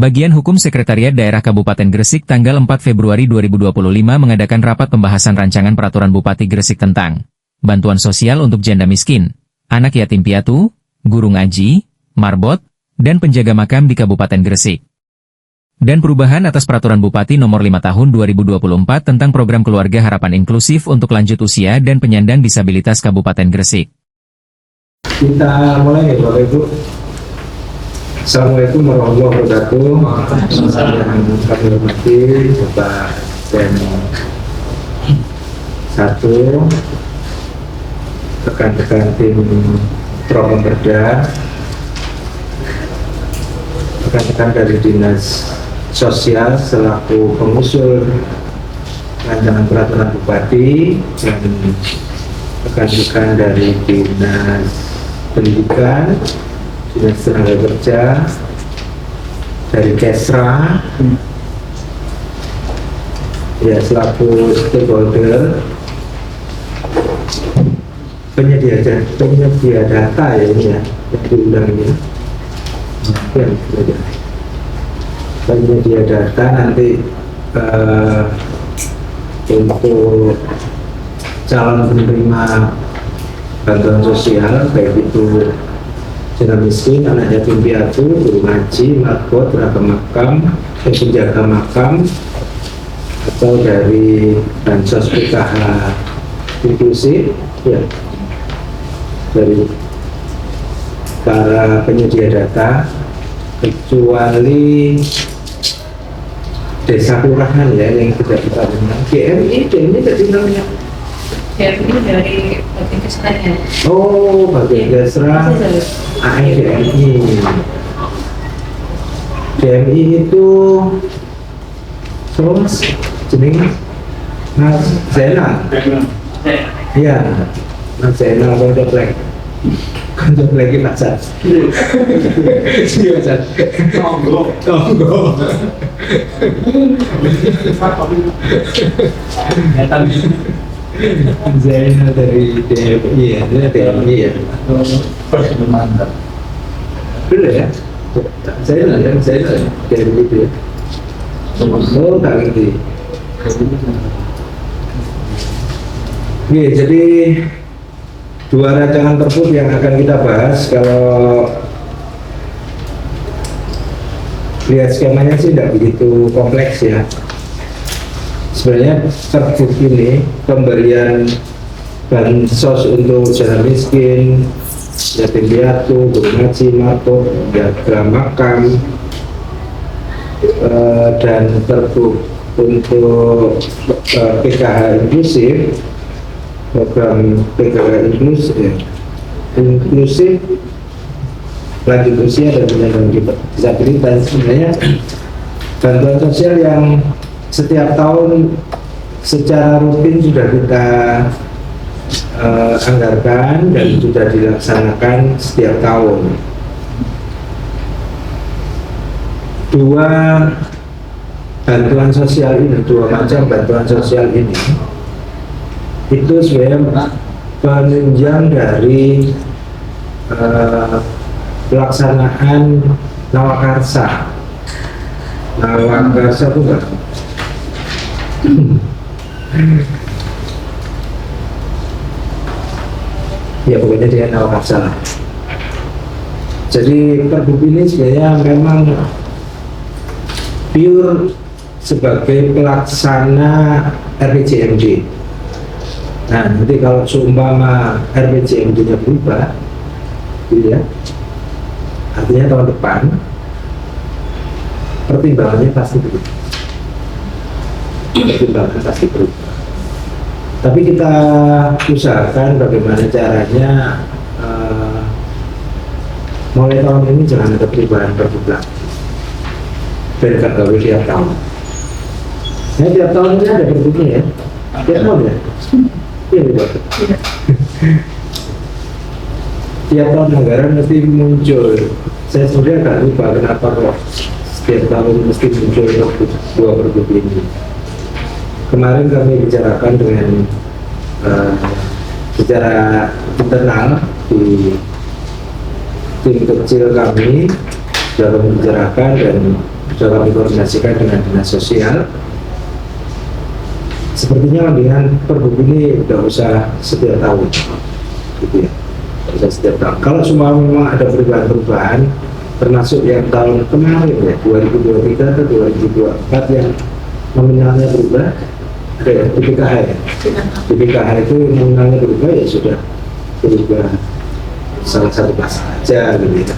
Bagian Hukum Sekretariat Daerah Kabupaten Gresik tanggal 4 Februari 2025 mengadakan rapat pembahasan rancangan peraturan Bupati Gresik tentang bantuan sosial untuk janda miskin, anak yatim piatu, guru ngaji, marbot, dan penjaga makam di Kabupaten Gresik. Dan perubahan atas Peraturan Bupati Nomor 5 Tahun 2024 tentang Program Keluarga Harapan Inklusif untuk lanjut usia dan penyandang disabilitas Kabupaten Gresik. Kita mulai ya Bapak Ibu. Assalamualaikum warahmatullahi wabarakatuh. Yang kami hormati Bapak dan satu rekan-rekan tim program Perda, rekan-rekan dari Dinas Sosial selaku pengusul rancangan peraturan Bupati, dan rekan-rekan dari Dinas Pendidikan, Dinas Tenaga Kerja, dari Kesra, ya selaku stakeholder, penyedia data ya ini ya, yang diundang ini, penyedia data nanti untuk calon penerima bantuan sosial, baik itu janda miskin, anak yatim piatu, guru ngaji, marbot, penjaga makam, penjaga makam, atau dari bansos PKH inklusif, ya, dari para penyedia data, kecuali desa kelurahan ya yang tidak kita dengar. DMI tadi namanya. DMI dari bagian Kesranya. Oh, bagian Kesra. DMI. DMI itu Mas jeneng Mas Zainal. Iya, Mas Zainal Koncoplek. Koncoplek iki Mas. Iya, Mas. Tonggo. Zainal dari DMI ya, DMI ya. Mantap. Betul ya? Zainal dari itu ya. Oh, tak ngerti. Oke, jadi dua rancangan perpu yang akan kita bahas. Kalau lihat skemanya sih tidak begitu kompleks ya. Sebenarnya perpu ini pemberian bansos untuk janda miskin, yatim piatu, guru ngaji, marbot, penjaga makam, dan perpu untuk PKH inklusif, program PKH inklusif lanjut usia dan penyandang disabilitas. Sebenarnya bantuan sosial yang setiap tahun secara rutin sudah kita anggarkan dan sudah dilaksanakan setiap tahun. Dua bantuan sosial ini, dua macam bantuan sosial ini, itu sebenarnya penunjang dari pelaksanaan Nawakarsa. Nawakarsa itu enggak? Ya pokoknya dia Nawakarsa lah. Jadi perbu ini sebenarnya memang pure sebagai pelaksana RPJMD. Nah, nanti kalau seumpama RPJMD-nya berubah, gitu ya, artinya tahun depan pertimbangannya pasti berubah. Tapi kita usahakan bagaimana caranya mulai tahun ini jangan ada perubahan perbulan. Dan gak gawe tiap tahun. Nah, tiap tahun ini ada perbulan ya. Tiap tahun ya. Iya betul. Tiap tahun anggaran mesti muncul. Saya sebenarnya agak lupa kenapa kok setiap tahun mesti muncul dua pergub ini. Kemarin kami bicarakan dengan secara internal di tim kecil kami dalam membicarakan, dan sudah kami koordinasikan dengan dinas sosial. Sepertinya dengan pergub ini tidak usah setiap tahun, gitu ya. Tidak usah setiap tahun. Kalau semua memang ada perubahan-perubahan, termasuk yang tahun kemarin ya, 2023 atau 2024 yang nominalnya berubah, ada ya, PPKH ya. PPKH itu nominalnya berubah ya sudah berubah salah satu pasal aja gitu ya.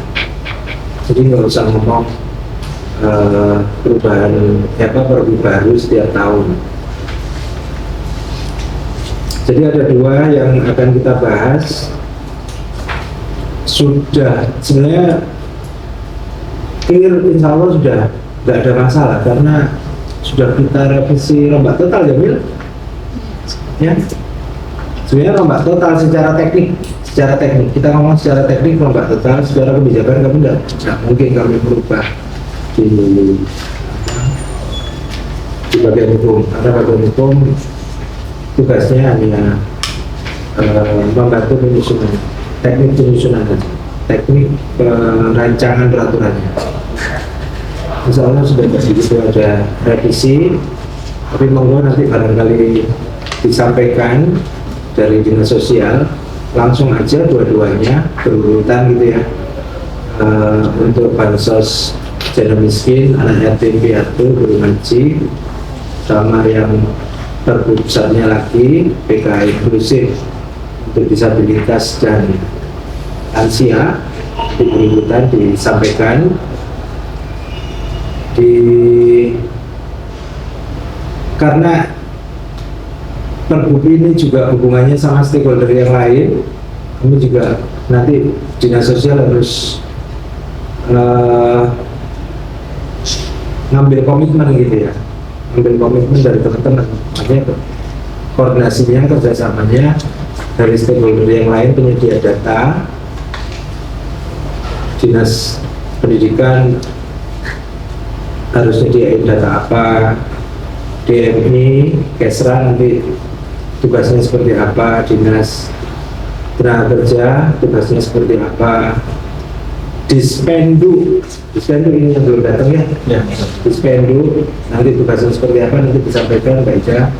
Jadi nggak usah ngomong perubahan pergub baru setiap tahun. Jadi ada dua yang akan kita bahas. Sudah sebenarnya clear, insya Allah sudah nggak ada masalah karena sudah kita revisi rombak total ya Mil? Ya, sebenarnya rombak total secara teknik kita ngomong secara teknik rombak total, secara kebijakan kami tidak mungkin kami berubah di bagian hukum, karena bagian hukum tugasnya hanya membantu penyusunan, teknik penyusunan saja, teknik perancangan peraturannya. Insya Allah sudah begitu ada revisi, tapi monggo nanti barangkali disampaikan dari dinas sosial langsung aja dua-duanya berurutan gitu ya, untuk bansos janda miskin, anak yatim piatu, guru ngaji, sama yang terbesarnya lagi PKI inklusif untuk disabilitas dan lansia, di berurutan disampaikan karena pergub ini juga hubungannya sama stakeholder yang lain. Kami juga nanti dinas sosial harus ngambil komitmen gitu ya, ngambil komitmen dari teman-teman, makanya koordinasinya, kerjasamanya dari stakeholder yang lain, penyedia data, dinas pendidikan harus nyediain data apa, DMI, Kesra nanti tugasnya seperti apa, dinas tenaga kerja tugasnya seperti apa, Dispendu ini yang belum datang ya, Dispendu nanti tugasnya seperti apa, nanti disampaikan Mbak Ija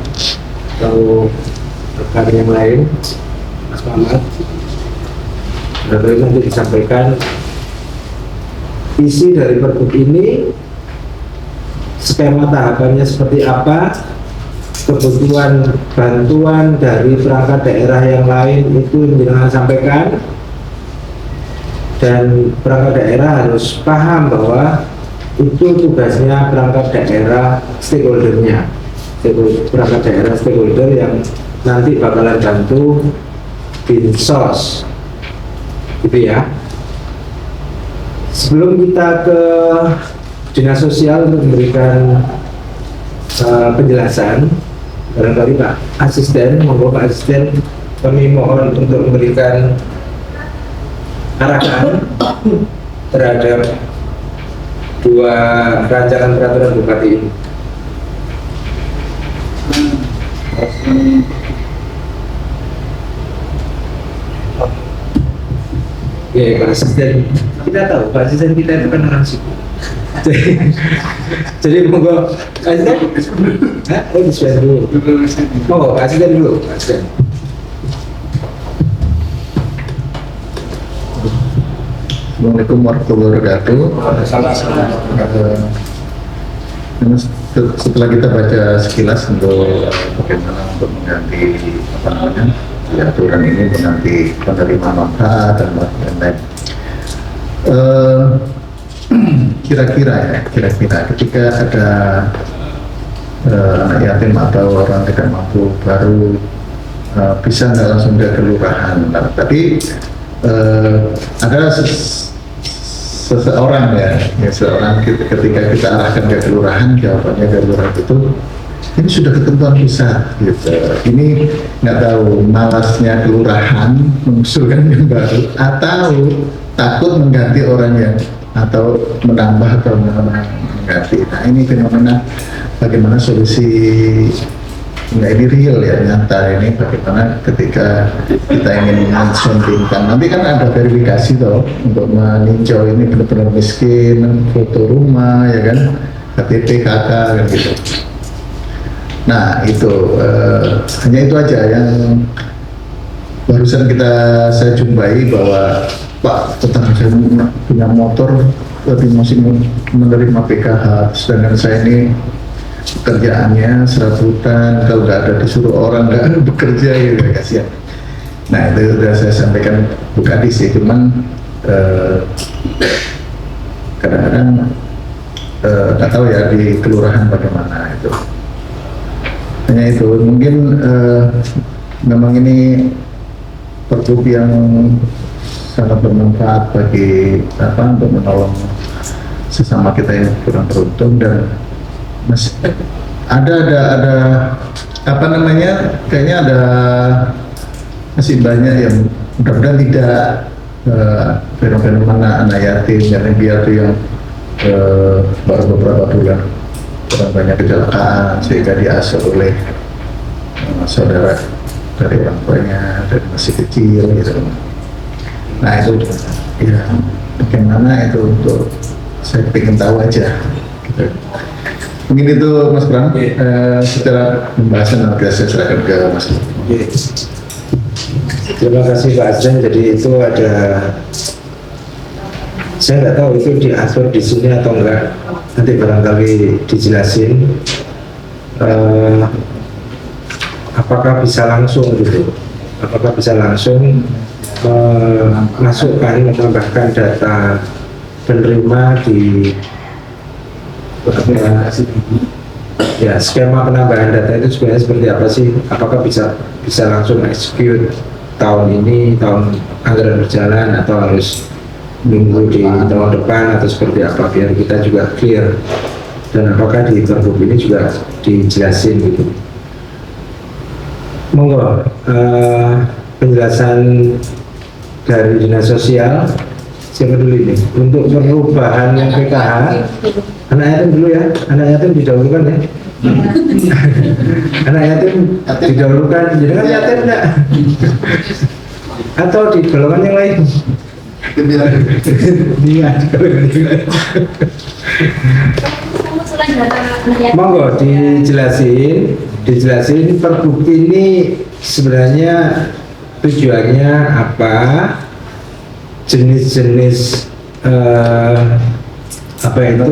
atau rekan yang lain, Mas Muhammad, nanti disampaikan isi dari pergub ini, skema tahapannya seperti apa, kebutuhan bantuan dari perangkat daerah yang lain itu jangan sampaikan, dan perangkat daerah harus paham bahwa itu tugasnya perangkat daerah stakeholdernya, perangkat daerah stakeholder yang nanti bakalan bantu Dinsos gitu ya. Sebelum kita ke dinas sosial untuk memberikan penjelasan, barangkali Pak Asisten, monggo Pak Asisten, kami mohon untuk memberikan arahan terhadap dua rancangan peraturan bupati ini. Oke, Pak Asisten, kita tahu Pak Asisten kita itu kan orang sibuk. Jadi monggo Asisten, Asisten dulu. Monggo Asisten dulu, Asisten. Assalamualaikum warahmatullahi wabarakatuh. Setelah kita baca sekilas untuk bagaimana untuk mengganti aturan ini, mengganti penerima manfaat dan lain-lain. Kira-kira ketika ada anak yatim atau orang tidak mampu baru bisa nggak langsung ke kelurahan, tapi ada seseorang seorang ketika kita arahkan ke kelurahan, jawabannya ke kelurahan itu ini sudah ketentuan besar gitu. Ini nggak tahu malasnya kelurahan mengusulkan yang baru atau takut mengganti orang yang, atau menambah atau mengganti. Nah ini fenomena bagaimana solusi Nah ini real ya, nyata ini bagaimana ketika kita ingin mensuntingkan. Nanti kan ada verifikasi toh untuk meninjau ini benar-benar miskin, foto rumah ya kan, KTP, KK kan gitu. Nah itu hanya itu aja yang barusan saya jumpai bahwa Pak tetangga saya punya motor tapi masih menerima PKH, sedangkan saya ini pekerjaannya serabutan, kalau nggak ada disuruh orang nggak ada bekerja gitu, kasihan. Nah itu sudah saya sampaikan bukan di sini, cuman kadang-kadang nggak tahu ya di kelurahan bagaimana itu. Hanya itu mungkin memang ini pergub yang sangat bermanfaat bagi untuk menolong sesama kita yang kurang beruntung, dan masih ada apa namanya, kayaknya ada masih banyak yang mudah-mudahan tidak fenomena anak yatim dan piatu yang baru beberapa bulan kurang banyak kecelakaan sehingga diasuh oleh saudara dari orang tuanya dari masih kecil gitu. Nah itu ya bagaimana itu untuk saya ingin tahu aja gitu. Mungkin itu Mas Pram, secara pembahasan nanti saya serahkan ke Mas. Terima kasih Pak Azlan. Jadi itu ada, saya nggak tahu itu diatur di sini atau enggak, nanti barangkali dijelasin apakah bisa langsung gitu, apakah bisa langsung masukkan, menambahkan data penerima di ya skema penambahan data itu sebenarnya seperti apa sih? Apakah bisa langsung execute tahun ini, tahun anggaran berjalan, atau harus minggu di tahun depan, atau seperti apa, biar kita juga clear. Dan apakah di pergub ini juga dijelasin gitu. Monggo penjelasan dari Dinas Sosial. Siapa dulu ini? Untuk perubahan yang PKH, anak yatim dulu ya, anak yatim didahulukan ya. Anak yatim didahulukan, jadi kan yatim enggak? Atau di golongan yang lain? Iya, di golongan yang lain. Monggo dijelasin pergub ini sebenarnya tujuannya apa, jenis-jenis apa itu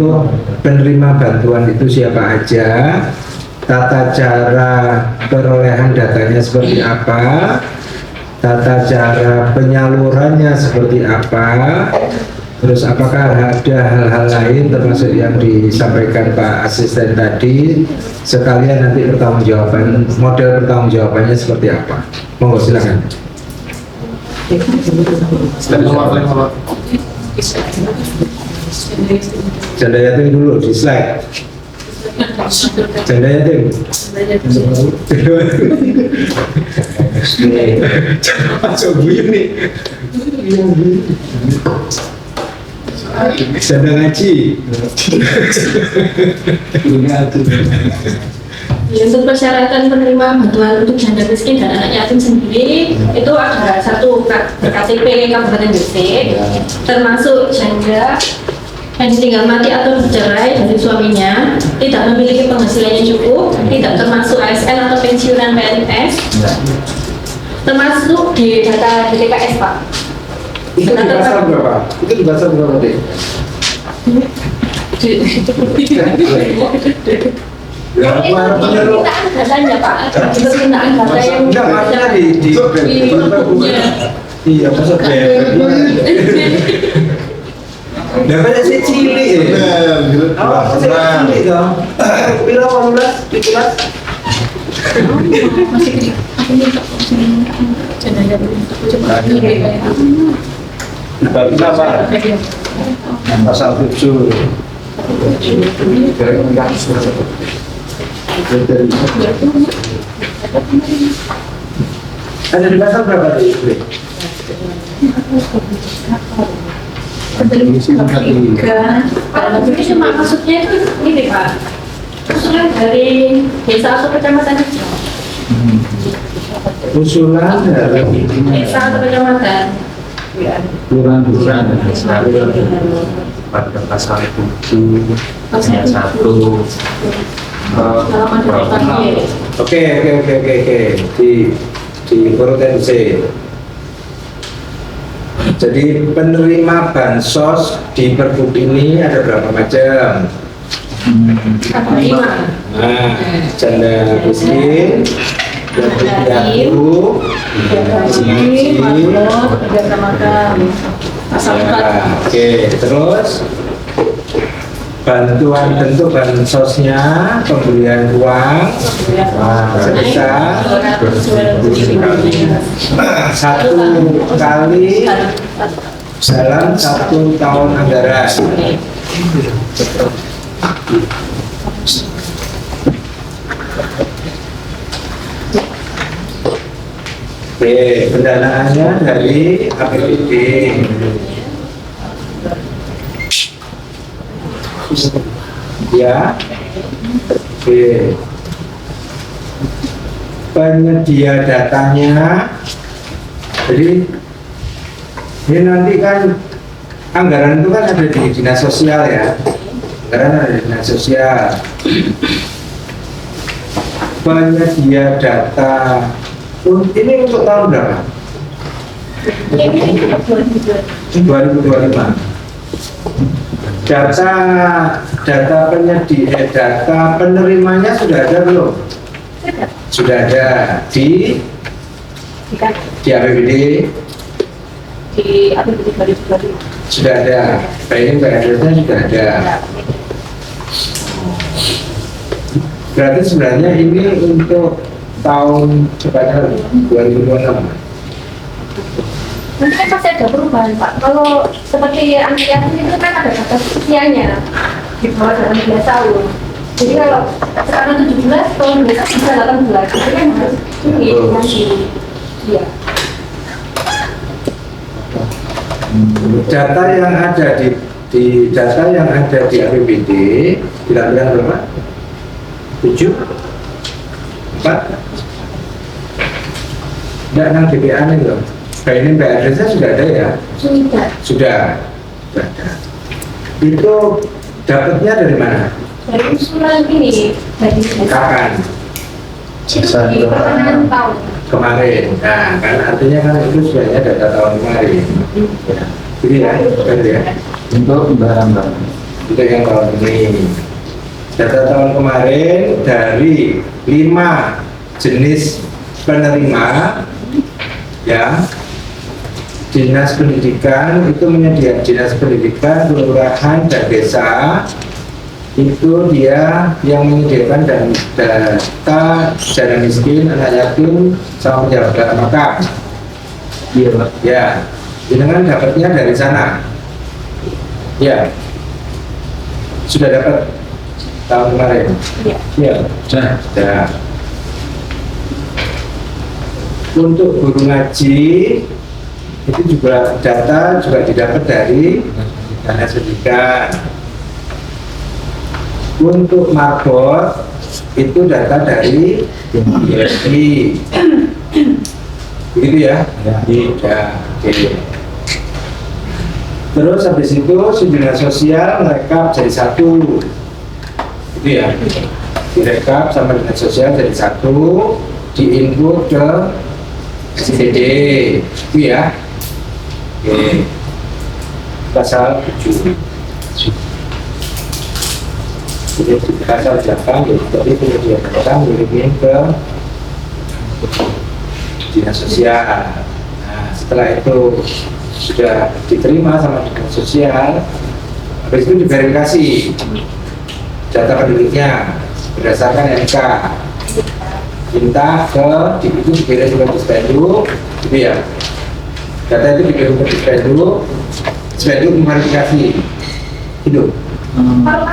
penerima bantuan itu siapa aja, tata cara perolehan datanya seperti apa, tata cara penyalurannya seperti apa, terus apakah ada hal-hal lain termasuk yang disampaikan Pak Asisten tadi, sekalian nanti pertanggungjawaban, model pertanggungjawabannya seperti apa. Monggo silakan. Janda yatim dulu di slide. Janda yatim. Coba nih. Janda ngaji. Ya, untuk persyaratan penerima bantuan untuk janda miskin dan anak yatim sendiri itu ada satu KTP Kabupaten Gresik, termasuk janda yang ditinggal mati atau bercerai dari suaminya, tidak memiliki penghasilan yang cukup, tidak termasuk ASN atau pensiunan PNS, termasuk di data DTKS Pak. Itu di pasal berapa? Itu di pasal berapa deh? Permintaan datanya Pak, permintaan data yang enggak, maksudnya di iya, maksud nah kan si cilik ya. Awak si cilik dong. Pira 18, 17. masih kecil. Aku minta janda yatim coba Bagi apa? Pasal 7. Ada di pasal berapa tadi? Itu cuma maksudnya itu ini Pak, usulan dari desa atau kecamatan itu Usulan dari Desa atau kecamatan? Ya. Kelurahan Kelurahan dan Desa. pada pasal 7 Pasal ayat 1. Halaman depan. Oke. Di urutan C. Jadi penerima bansos di Pergub ini ada berapa macam? Ada 5. Nah, janda miskin, piatu, Gaji, mabuk, kegiatan makan. Pasal 4. Oke, terus bantuan bentuk bansosnya pembelian uang sebesar 1 kali dalam 1 tahun anggaran. Oke, pendanaannya dari APBD. Ya. Oke. Penyedia datanya. Jadi ini nanti kan anggaran itu kan ada di dinas sosial ya. Anggaran ada di dinas sosial. Penyedia data. Ini untuk tahun berapa? 2025. Data penyedia, data penerimanya sudah ada belum? Sudah ada di APBD. Di APBD 2020. Sudah ada. Baik, PNS-nya sudah ada. Berarti sebenarnya ini untuk tahun depannya 2026. Nanti kan pasti ada perubahan Pak. Kalau seperti anak yatim itu kan ada batas usianya di bawah 18 tahun. Jadi kalau sekarang 17 tahun besok bisa 18, itu kan harus tinggi nanti. Iya. Data yang ada di data yang ada di APBD dilakukan berapa? 7? 4? Tidak nang DPA nih loh. Ini PRD-nya sudah ada ya? Sudah. Sudah ada. Itu dapatnya dari mana? Dari usulan ini dari Kapan? di pertengahan tahun. Kemarin. Nah, kan artinya kan itu sebenarnya data tahun kemarin. Jadi ya, benar ya. Untuk barang-barang. Itu yang tahun ini. Data tahun kemarin dari 5 jenis penerima ya. Dinas Pendidikan itu menyediakan Dinas Pendidikan, Kelurahan dan Desa itu dia yang menyediakan dan data janda miskin, anak yatim, sama penjaga makam. Iya, Pak. Ya, dengan dapatnya dari sana. Ya, sudah dapat tahun kemarin. Iya. Ya, Sudah. untuk guru ngaji itu juga data juga didapat dari Dinas Pendidikan. Untuk marbot itu data dari ISI. Begitu ya? Ya. Oke. Terus habis itu si dinas sosial merekap jadi satu. Itu ya. Direkap sama dinas sosial jadi satu, diinput ke SCD. Itu ya. Oke. Pasal 7. Jadi di pasal 8 jadi kemudian datang mengirim ke dinas sosial. Nah, setelah itu sudah diterima sama dinas sosial, habis itu diverifikasi data penduduknya berdasarkan NK, minta ke itu dikirim ke Dispendu, gitu ya. Data itu dikirim ke Dispendu memverifikasi itu.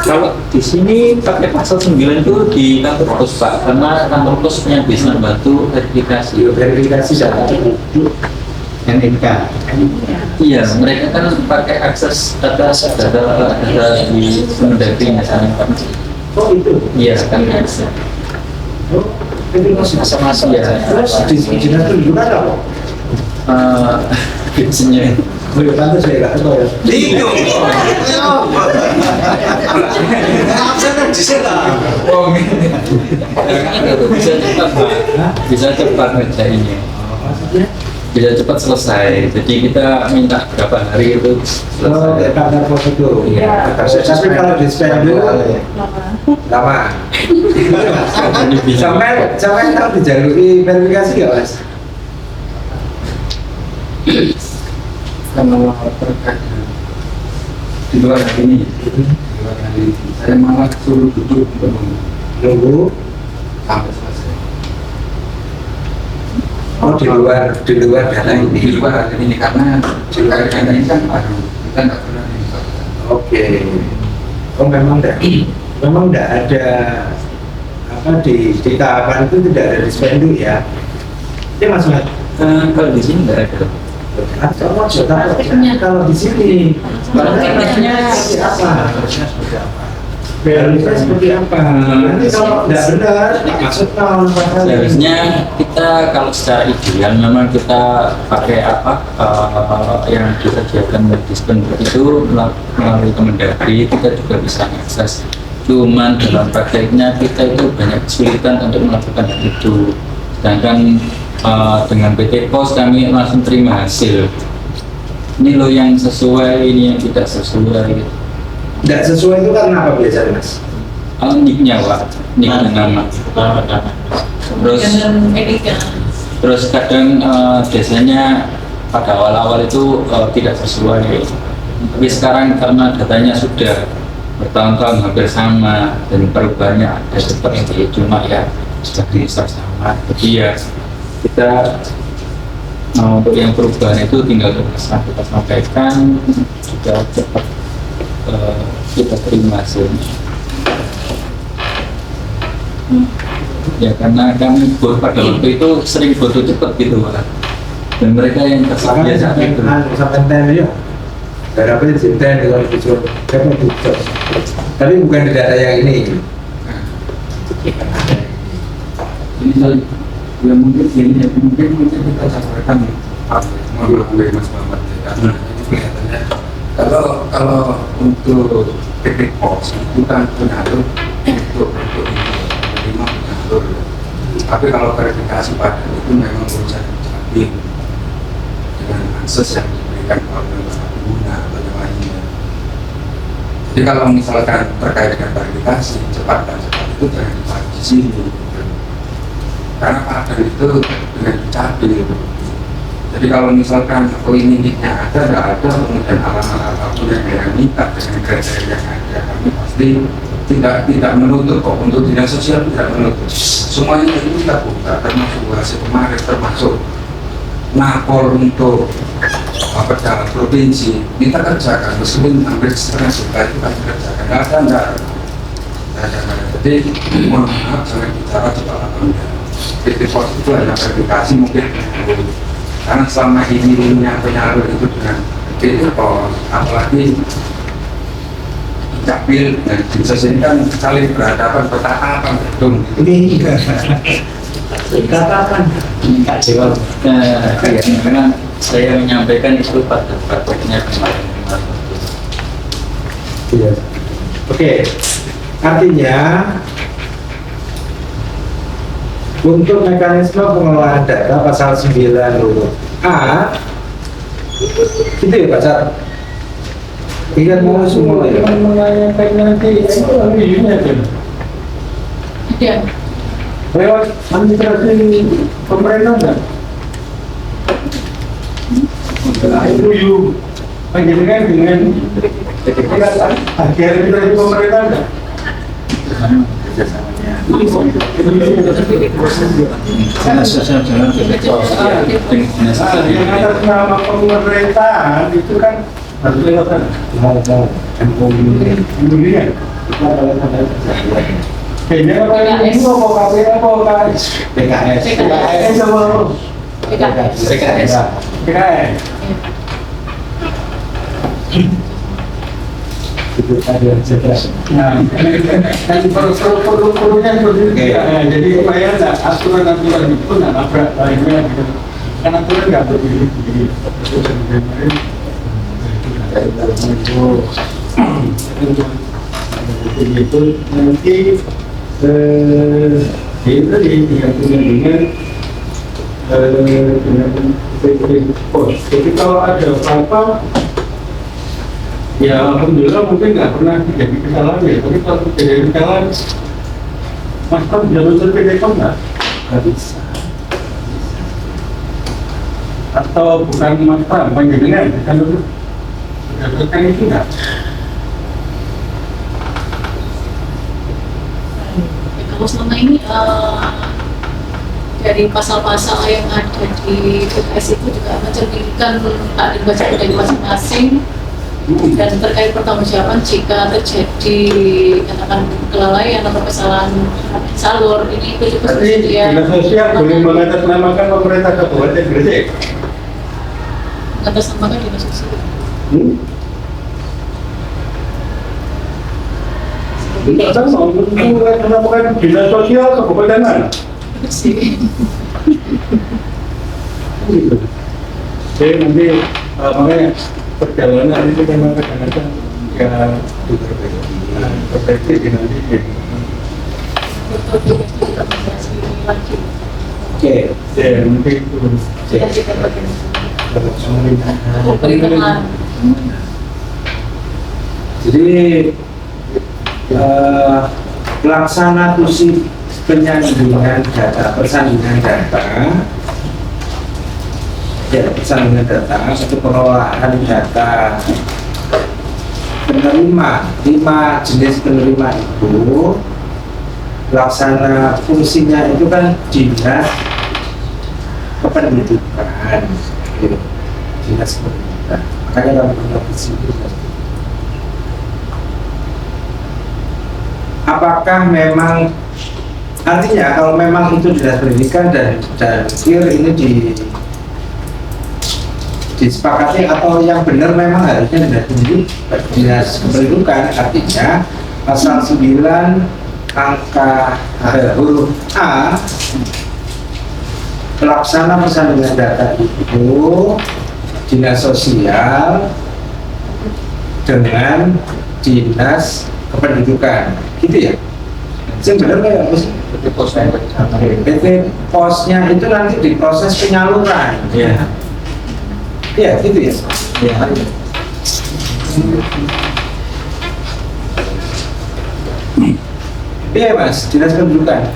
Kalau di sini pakai pasal 9 itu di kantor pos Pak, karena kantor pos yang bisa membantu verifikasi. Verifikasi data penduduk NIK. Iya, mereka kan pakai akses data di Mendagri misalnya Pak. Oh itu. Iya kan. Oh, Itu Masa-masa ya. Terus di dinas pendidikan apa? Biasanya Oh ya pantas ya nggak tahu ya. itu bisa cepat Pak. Bisa cepat ngerjainnya. Maksudnya? Bisa cepat selesai. Jadi kita minta berapa hari itu Oh, selesai. karena prosedur. Iya. Tapi kalau di spenduk lama. Sampai kalau dijalui verifikasi nggak mas? Kalau terkait di luar hari ini, saya malah suruh duduk untuk Nunggu. sampai selesai. Oh di luar data Di ini. luar hari ini karena di luar data ini kan baru kita nggak pernah diminta. Oke. Oh memang enggak ada apa di tahapan itu tidak ada di spenduk ya. Ini mas Mat. Kalau di sini nggak ada. Kalau di sini Prakteknya seperti apa? Harusnya seperti apa? Nanti kalau tidak benar, maksud nol. Seharusnya kita kalau secara ideal memang kita pakai apa yang disediakan di spenduk itu melalui Kemendagri kita juga bisa akses. Cuman dalam prakteknya kita itu banyak kesulitan untuk melakukan hal itu. Sedangkan dengan PT Pos kami langsung terima hasil. Ini loh yang sesuai, ini yang tidak sesuai. Tidak sesuai itu karena apa biasanya mas? Nicknya Pak, nicknya nama. Terus kadang biasanya pada awal-awal itu tidak sesuai. Tapi sekarang karena datanya sudah bertahun-tahun hampir sama dan perubahannya ada seperti itu, cuma ya sudah sama. Jadi ya kita untuk yang perubahan itu tinggal kita sampaikan juga cepat kita terima hasilnya. Ya karena kami pada waktu itu sering foto cepat gitu Pak. Dan mereka yang tersedia saat itu. Sampai ten ya. Berapa di sini ten kalau dijual, tapi bukan di data yang ini. Ini ya mungkin ini ya mungkin kita sampaikan melalui Mas Muhammad ya, karena ini kelihatannya kalau untuk PT Pos itu kan punya alur untuk menerima punya alur, tapi kalau verifikasi pada itu memang urusan jamin dengan akses yang diberikan oleh pengguna atau yang lainnya. Jadi kalau misalkan terkait dengan verifikasi cepat dan cepat itu jangan dibahas di sini. Karena padan itu dengan dicabik. Jadi kalau misalkan ini nicknya ada, nggak ada, kemudian alamat apapun yang minta dengan kriteria yang ada, kami pasti tidak menutup kok. Untuk dinas sosial tidak menutup. Semuanya itu kita buka, termasuk hasil kemarin, termasuk napor untuk jalan provinsi kita kerjakan, meskipun hampir setengah juta itu kami kerjakan. Nggak ada. Jadi mohon maaf, jangan bicara di bawah. PT Pos itu hanya verifikasi mungkin karena selama ini yang penyalur itu dengan PT Pos, apalagi Capil dan Dinsos ini kan saling berhadapan bertatapan gedung. Ini katakan Kak Dewa, ya, memang saya menyampaikan itu pada prakteknya kemarin. Iya. Oke, artinya untuk mekanisme pengelolaan data pasal 9 huruf A itu ya Pak Cat? Ingat mau semua ya? Iya. Lewat administrasi pemerintah enggak? MOU penjaringan dengan akhir dari pemerintah enggak? Yang atas nama pemerintahan itu kan harus lewat mau MOU ya. Kayaknya kalau ini mau KPK apa KS? PKS. PKS sama PKS. PKS. itu ada saja. Nah, kan perlu-perlunya seperti itu. Nah, jadi supaya aturan-aturan itu nggak nabrak lainnya gitu. Kan aturan nggak begini. Itu nanti itu dengan pos. Jadi kalau ada apa-apa, ya alhamdulillah mungkin nggak pernah terjadi kesalahan ya. Tapi kalau terjadi kesalahan, Mas Pram jalur Telekom nggak bisa. Atau bukan Mas Pram, panjenengan kan itu berdasarkan itu nggak? Kalau selama ini dari pasal-pasal yang ada di PKS itu juga mencerminkan takdir wajib dari masing-masing dan terkait pertanggungjawaban jika terjadi katakan kelalaian atau kesalahan salur ini itu juga Berarti dinas sosial boleh mengatasnamakan pemerintah Kabupaten Gresik. mengatasnamakan dinas sosial. Tidak tahu, mengatasnamakan dinas sosial Kabupaten mana? Sih. Gitu. Jadi nanti makanya perjalanan itu memang kadang-kadang ya diperbaiki di nanti. Betul juga menjelaskan lagi. Oke, Ya nanti itu. Kita juga bagaimana. Pemerintahan. jadi pelaksana fungsi penyandingan data, persandingan data, ya persandingan data, satu pengelolaan data penerima, 5 jenis penerima itu, pelaksana fungsinya itu kan dinas kependudukan, gitu. Dinas kependudukan, makanya kami punya visi itu. Apakah memang artinya kalau memang itu dinas pendidikan dan kir ini disepakati atau yang benar memang harusnya dinas kependudukan, artinya pasal 9 angka huruf A pelaksana persandingan data itu dinas sosial dengan dinas kependudukan, gitu ya? Sebenarnya ya, PT posnya itu nanti diproses penyaluran. Iya. Iya, gitu ya? Iya. Iya mas, dinas kependudukan.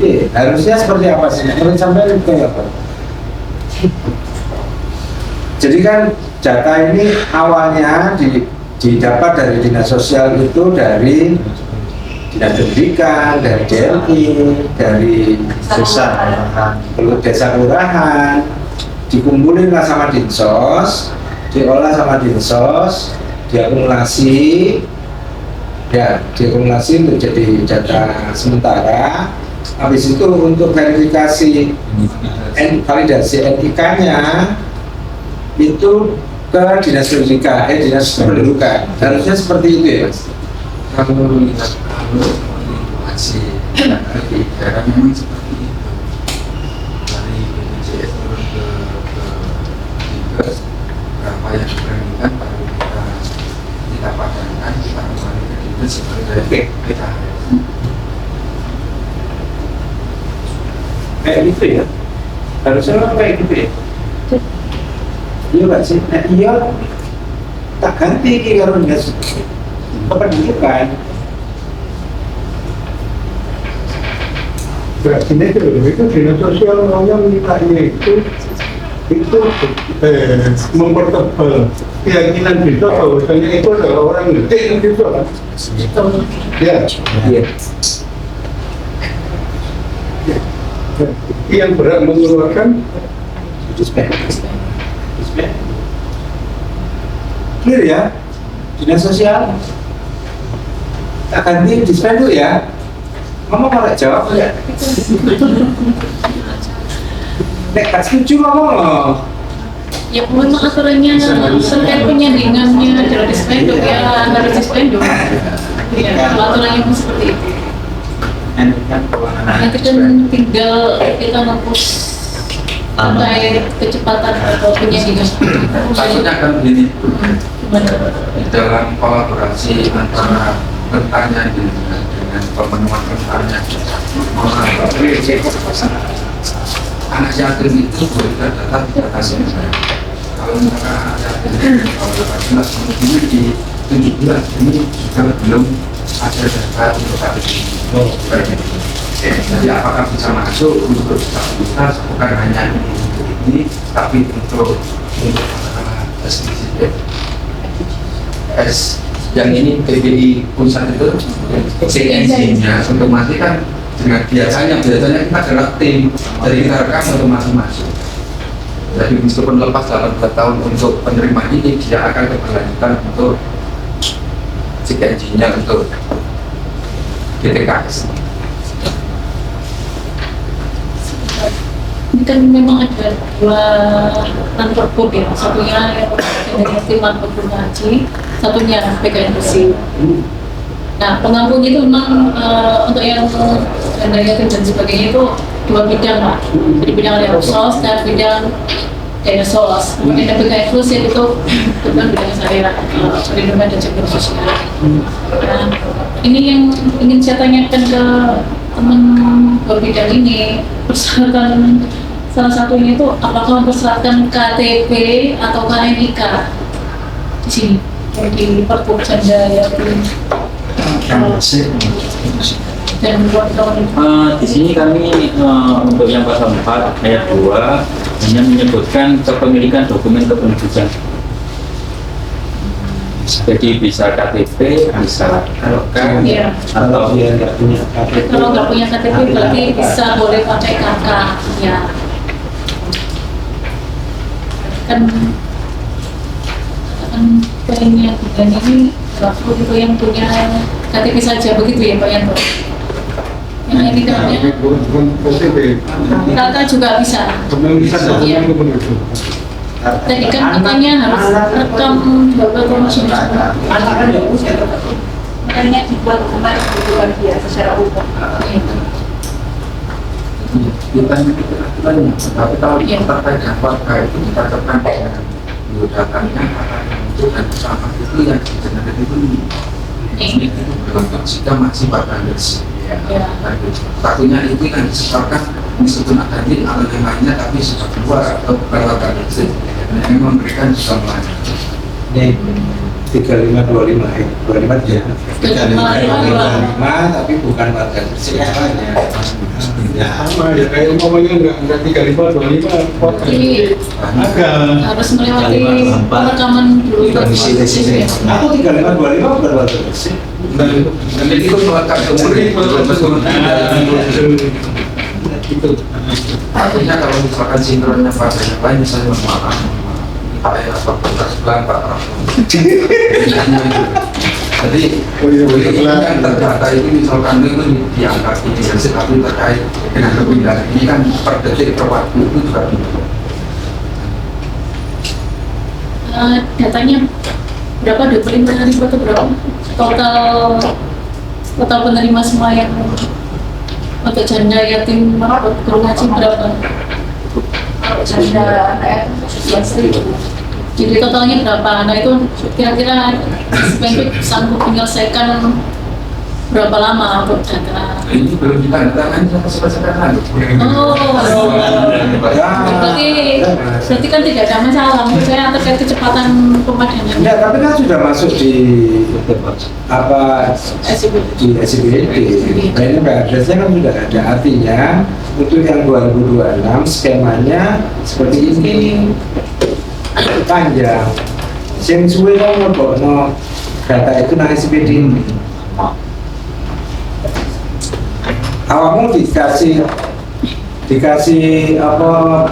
Iya, harusnya seperti apa sih? Menurut sampai kayak apa? Jadi kan data ini awalnya didapat dari dinas sosial itu dari dinas pendidikan, dari DLI, dari desa kelurahan, dikumpulin lah sama dinsos, diolah sama dinsos, diakumulasi, ya diakumulasi untuk jadi data sementara. Habis itu untuk verifikasi validasi NIK-nya itu ke dinas pendidikan, dinas kependudukan. Harusnya seperti itu ya mas. Kalau lihat masih di daerah memang seperti itu. Dari BPJS turun ke Dinkes, berapa yang diperlukan baru kita padankan, kita kembali ke Dinkes seperti kita. Kayak gitu ya. Harusnya memang kayak gitu ya. Iya Pak sih. Nah, iya tak ganti kalau dinas kependudukan. Berarti itu dinas sosial maunya mintanya itu mempertebal keyakinan kita bahwasanya itu adalah orang ngetik kan gitu kan. Ya. Iya. Yang berat mengeluarkan Dispen. Clear ya? Dinas sosial tak ganti dispen dulu ya. Mama mau jawab ya? Nek gak setuju ngomong loh. Ya memang aturannya terkait penyandingannya adalah dispenduk ya harus dispenduk. Ya kalau aturannya pun seperti itu. Nanti kan tinggal kita ngapus terkait kecepatan atau penyandingan. Takutnya kan begini, Gimana? dalam kolaborasi antara rentangnya dengan pemenuhan rentangnya, anak yatim itu boleh data tidak kasih. Kalau misalkan anak yatim kalau 18 mungkin di 17 ini juga belum ada data untuk hal ini. Jadi apakah bisa masuk untuk disabilitas bukan hanya ini tapi untuk S yang ini PBI pusat itu CNC-nya otomatis kan dengan biasanya kita adalah tim dari kita rekam otomatis masuk. Jadi meskipun lepas 18 tahun untuk penerima ini dia akan keberlanjutan untuk CNC-nya untuk GTKS. Ini kan memang ada dua kantor pub ya, satunya yang dari tim kantor pub haji, satunya PKN bersih. Nah pengampung itu memang untuk yang dana yatim dan sebagainya itu dua bidang lah, jadi bidang ada sos dan bidang dana sos. Kemudian ada PKN inklusif itu kebetulan bidang saya perlindungan dan jaminan sosial. Nah ini yang ingin saya tanyakan ke teman berbidang ini, persyaratan salah satunya itu apakah mempersyaratkan KTP atau KNIK di sini di Perpuk Janda Yatim dan Di sini kami untuk yang pasal 4 ayat 2 hanya menyebutkan kepemilikan dokumen kependudukan. Jadi bisa KTP, bisa KK, ya. atau dia nggak punya KTP. Kalau nggak punya KTP berarti bisa boleh pakai KK ya. Kan pengennya bukan ini waktu itu yang punya KTP saja begitu ya Pak Yanto. Yang ini katanya KK juga bisa. Iya. Tadi kan katanya harus rekam bapak komisioner. Makanya dibuat kemarin luar biasa secara umum. Tapi kalau terkait dengan warga itu kita tetapkan dengan datanya itu dan sama itu yang sebenarnya itu berlengkap jika masih pada bersih. Takutnya itu kan disebabkan meskipun ada di alat yang lainnya tapi sudah keluar atau berlengkap bersih yang memberikan juga melanjutkan. Ini 3525 ya, 25 ya. 3525 tapi bukan warga bersih namanya. Ya. Sama ya kayak umpamanya enggak 3525 Jadi harus melewati perekaman dulu Di sini. Aku 3525 bukan warga bersih. Dan itu melekat kemudian itu artinya kalau misalkan sinkronnya pada yang lain misalnya kayak apa sebelah Pak jadi ini kan terdata ini misalkan itu diangkat ini tapi terkait dengan kepindahan ini kan per detik per waktu itu juga datanya berapa 25.000 atau berapa total penerima semua yang untuk janda yatim guru ngaji berapa? Janda anak 11.000. Jadi totalnya berapa? Nah itu kira-kira Spenduk sanggup menyelesaikan berapa lama untuk data? ini belum ditandatangani sampai sekarang. Oh, berarti kan tidak ada masalah. Menurut saya terkait kecepatan pemadanan. Enggak, tapi kan sudah masuk di apa di SIBD. Nah ini addressnya kan sudah ada. Artinya untuk yang 2026 skemanya seperti ini panjang. Sing suwe kan ngebokno data itu nang SIBD. Awakmu dikasih dikasih apa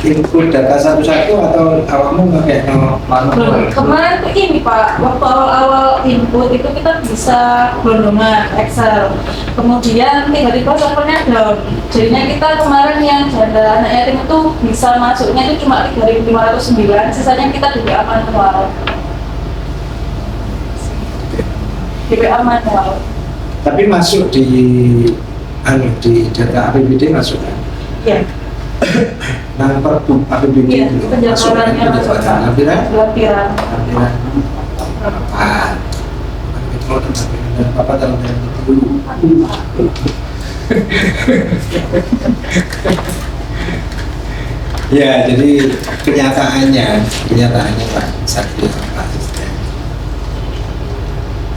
input data satu-satu atau awakmu pakai manual? Kemarin tuh ini Pak, waktu awal-awal input itu kita bisa gelondongan Excel, kemudian tiba-tiba servernya down. Jadinya kita kemarin yang janda anak yatim itu bisa masuknya itu cuma 3.509, sisanya kita DBA manual. DBA manual. Tapi masuk di data APBD masuk kan? Iya. Nah, perbu APBD Iya, itu penjabarannya masuk Pak. lampiran Lampiran. apa? Apa dalam itu dulu? Ya, jadi kenyataannya Pak Sakti Pak Asisten,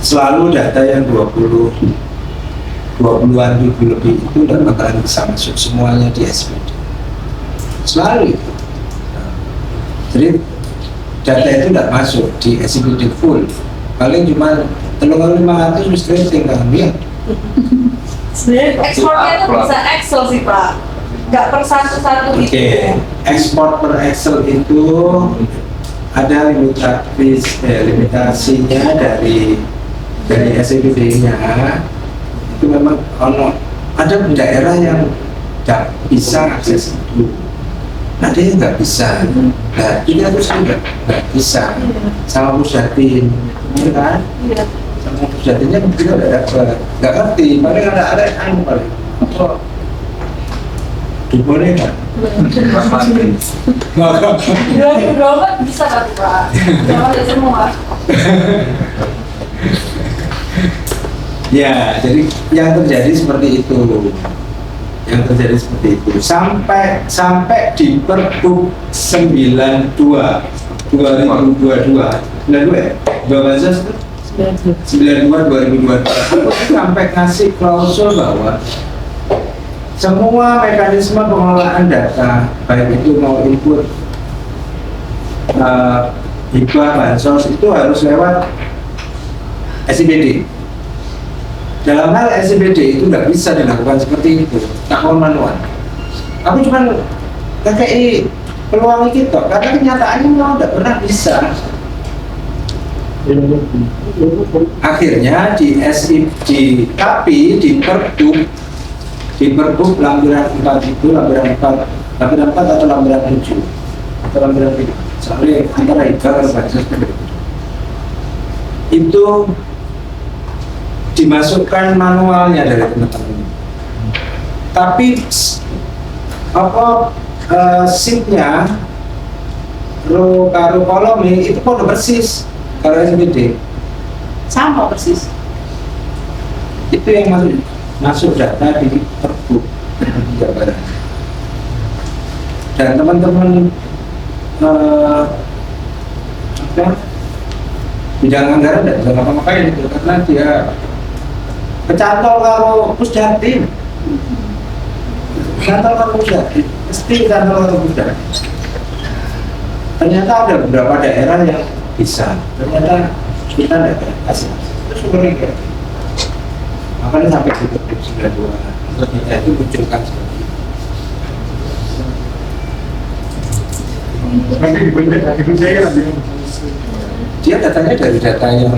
selalu data yang 20-an ribu lebih itu tidak bakalan bisa masuk semuanya di SPD. Selalu itu. Jadi data itu tidak masuk di SPD full. Paling cuma 3.500 mesti tinggal lihat. Sebenarnya ekspornya itu bisa Excel sih Pak, nggak per satu-satu Oke, gitu. ekspor per Excel itu ada limitasinya dari SCBD-nya. Itu memang ada daerah yang nggak bisa akses itu, ada yang nggak bisa. Nah, kita harus nggak bisa sama Pusdatin, ya kan? Iya. Sama Pusdatinnya kita udah dapat, nggak ngerti. Paling ada paling apa? Boleh kan? 2024 bisa kan Pak? Jangan ada semua. Ya, jadi yang terjadi seperti itu. Sampai di Pergub 92 2022. 92 ya? 92 2022 sampai ngasih klausul bahwa semua mekanisme pengelolaan data, baik itu mau input hibah bansos itu harus lewat SCBD. Dalam hal SCBD itu nggak bisa dilakukan seperti itu, takon manual. Aku cuma kayak peluang itu, karena kenyataannya memang nggak pernah bisa. Akhirnya tapi di Pergub lampiran 4 itu lampiran 4 atau lampiran 7 atau lampiran 3, soalnya antara hibah bansos itu dimasukkan manualnya dari teman-teman. Tapi sheetnya row karo kolomnya itu kode persis kalau SBD sama persis. Itu yang masuk data di Pergub Jawa Barat. Dan teman-teman bidang anggaran tidak bisa ngapa-ngapain itu karena dia kecantol kalau Pusdatin. Kecantol kalau Pusdatin, mesti kecantol kalau Pusdatin. Ternyata ada beberapa daerah yang bisa, ternyata kita tidak kasih. Itu syukurin kayak gitu. Makanya sampai di Pergub 92 kita itu munculkan seperti itu. Dia datanya dari data yang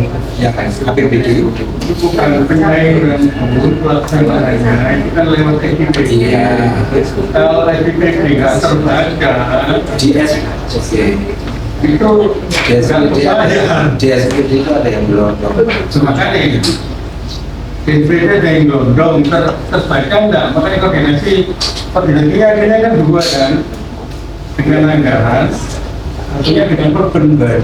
APBD. Itu bukan penyairan untuk pelaksanaannya, itu kan lewat SPBD. Iya. Kalau SPBD nggak terbaca, Di SPBD itu nggak kebayang. di SPBD itu ada yang belum. Makanya itu SPBD ada yang gondong, terbaca enggak? Makanya koordinasi akhirnya kan dua kan, dengan anggaran, artinya dengan perbendahan.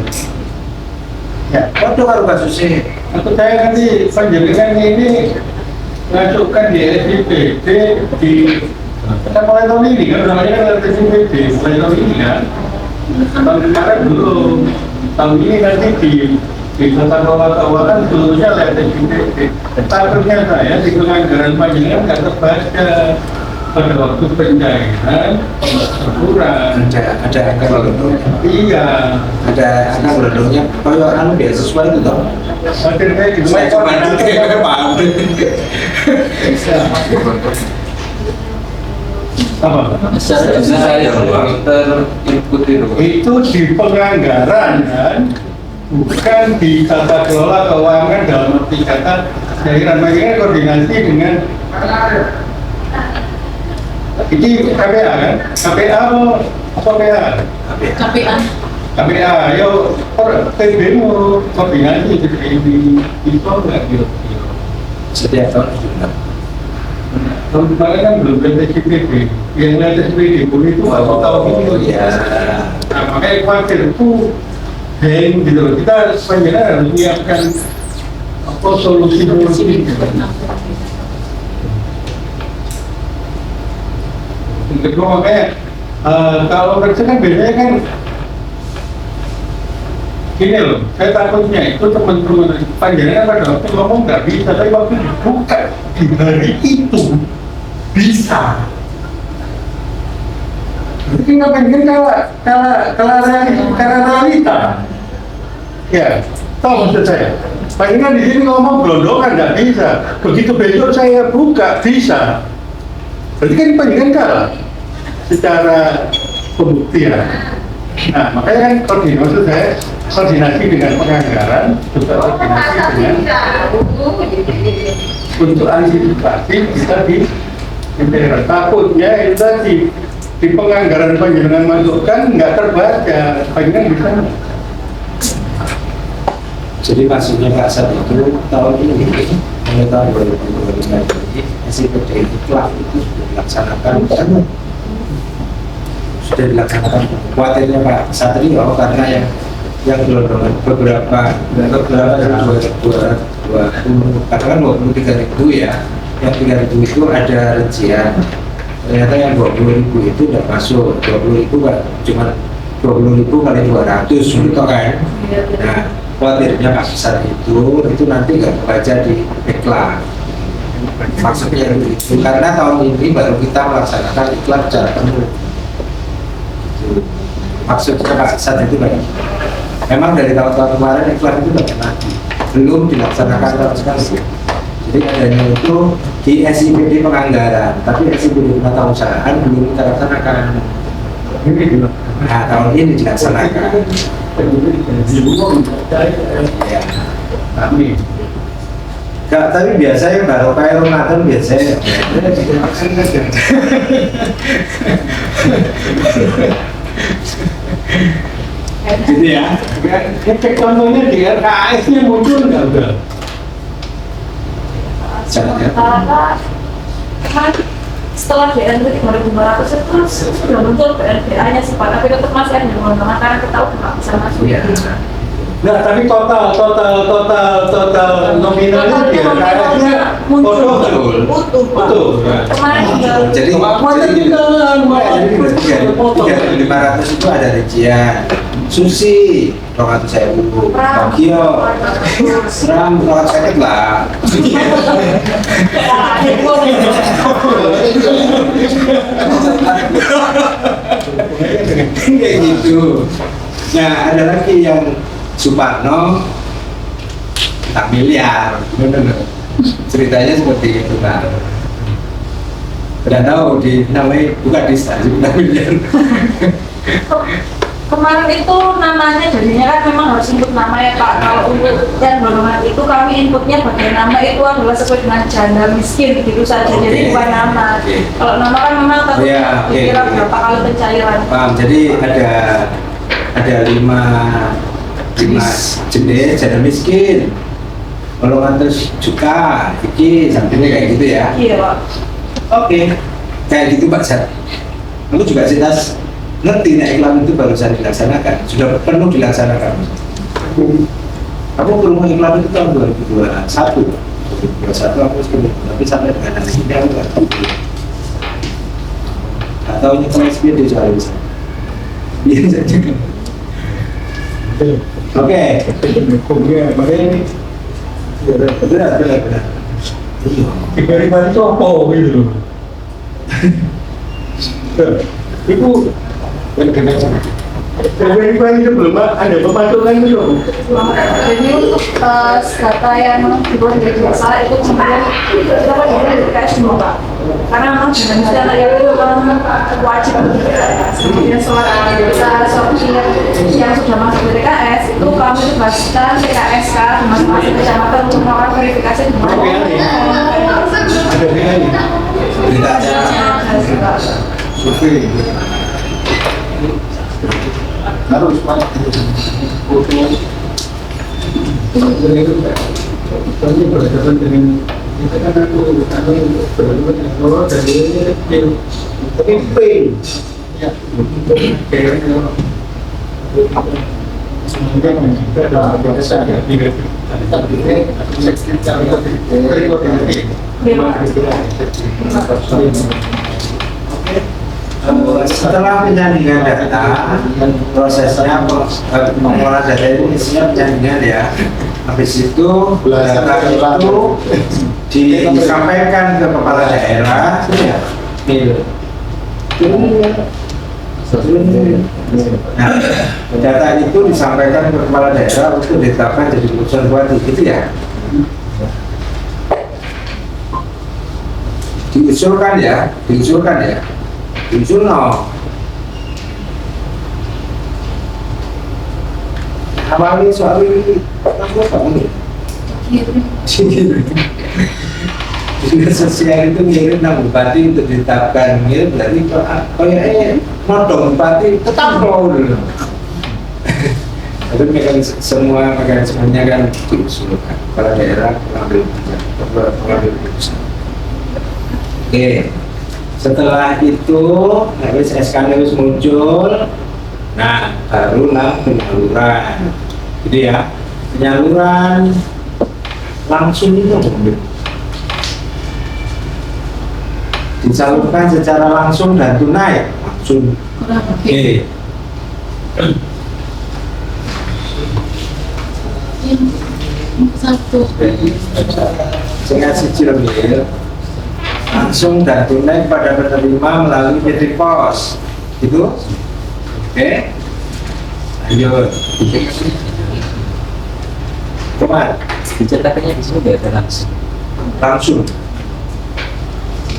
Ya, waduh kalau kasusnya Aku saya nanti panjenengan ini masukkan di SPBD di kita mulai tahun ini kan namanya kan SPBD mulai tahun ini kan tahun kemarin belum, tahun ini nanti di tata kelola keuangan seluruhnya lewat SPBD. Takutnya saya di anggaran panjenengan nggak terbaca pada waktu pencairan kurang. ada angka gelondongnya. Iya. Ada angka gelondongnya. Kalau beasiswa itu toh. Akhirnya gitu. Saya cuma dulu paham. Apa? Saya terinput Itu di penganggaran kan, bukan di tata kelola keuangan dalam arti kata daerah. Makanya koordinasi dengan ini KPA kan? KPA apa KPA? KPA. KPA, yo TB mau koordinasi di nggak gitu. Setiap tahun sudah. Tahun kemarin kan belum ada SPPD, yang ada SPPD pun itu baru tahun ini. Oh iya. Nah, makanya khawatir itu hang gitu loh. Kita sebenarnya harus menyiapkan apa solusi gitu. Yang kedua makanya kalau mereka kan biasanya kan gini loh, saya takutnya itu teman-teman panjangnya pada waktu ngomong nggak bisa, tapi waktu dibuka di hari itu bisa. Jadi nggak pengen karena realita. Ya, tahu maksud saya. Palingan di sini ngomong gelondongan nggak bisa. Begitu besok saya buka bisa. Berarti kan palingan kalah secara pembuktian. Nah, makanya kan koordinasi dengan penganggaran, juga koordinasi dengan untuk antisipasi bisa di daerah. Takutnya itu tadi di penganggaran panjenengan masukkan nggak terbaca, panjenengan bisa. Jadi maksudnya Pak Sat itu tahun ini, mulai tahun 2025 ini, SIPD Iklan itu sudah dilaksanakan. Khawatirnya Pak Satrio karena yang gelondongan beberapa katakan 23.000 ya, yang 3.000 itu ada rincian, ternyata yang 20.000 itu tidak masuk. 20.000 kan cuma 20.000 kali 200 gitu kan. Nah, khawatirnya Pak Sat itu nanti nggak baca di iklan. Maksudnya itu karena tahun ini baru kita melaksanakan iklan secara penuh. Maksudnya Pak Sat itu kan memang dari tahun-tahun kemarin iklan itu belum dilaksanakan sama sekali. Jadi adanya itu di SIPD penganggaran, tapi SIPD penatausahaan belum kita laksanakan. Nah, tahun ini dilaksanakan. Ya. Tapi biasanya baru kayak Ramadan biasanya. Gitu ya. Efek contohnya di RKAS nya muncul nggak udah? Kan setelah BN itu 3.500 itu sudah muncul BNBA nya sempat, tapi tetap masih ada yang karena kita tahu nggak bisa masuk. Nah, tapi total nominalnya di RKAS nya betul. Kemarin juga Jadi 3.500 itu ada rincian. Susi 200.000, Tokyo Ram 200.000 lah. Kayak gitu. Nah, ada lagi yang Suparno 4 miliar. Ceritanya seperti itu kan. Tidak tahu namanya bukan desa, 4 miliar. kemarin itu namanya jadinya kan memang harus input nama ya Pak. Kalau untuk yang golongan itu kami inputnya bagian nama itu adalah sesuai dengan janda miskin gitu saja. Jadi bukan nama. Kalau nama kan memang tetap dikira berapa kali pencairan. Paham. Jadi ada 5 jenis janda miskin. Golongan terus juga, iki sampingnya kayak gitu ya. Iya Pak. Oke, kayak gitu Pak Sat. Aku juga jelas ngerti nih iklan itu barusan dilaksanakan, sudah penuh dilaksanakan. Aku berumah iklan itu tahun 2021 aku sebelum, tapi sampai dengan hari ini aku nggak tahu. Nggak tahu ini koleksinya dia soal bisa. Iya saja. Oke. Makanya ini Benar. 3.000 itu apa gitu loh. Itu Jadi itu belum ada pematukan itu. Jadi untuk data yang dibuat dari desa itu kemudian kita kan dari BPKS semua Pak. Karena memang dengan dana itu wajib kemudian setelah desa yang sudah masuk BPKS itu kami tugaskan PKSK di masing-masing kecamatan untuk melakukan verifikasi di bawah. Ada ini. Survei. Harus banyak ini berhadapan dengan kita kan aku berhadapan dengan orang dari tapi ya Setelah penyandingan data, prosesnya pengolahan data itu isinya penyandingan ya. Habis itu data itu disampaikan ke kepala daerah. Nah, data itu disampaikan ke kepala daerah untuk ditetapkan jadi keputusan bupati, gitu ya. Diusulkan ya. Diusul no. Awalnya soal ini, dinas sosial itu ngirim nang bupati untuk ditetapkan, ngirim berarti kayaknya nodong bupati tetap mau dulu. Tapi mekanismenya kan diusulkan kepala daerah pengambil keputusan. Oke. Setelah itu habis SK harus muncul, nah barulah penyaluran, gitu ya. Penyaluran langsung itu disalurkan secara langsung dan tunai langsung. Oke. Satu. Saya kasih remil langsung dan tunai pada penerima melalui PT Pos itu. Oke, lanjut. Kemana? Dicetakannya di sini nggak ada langsung.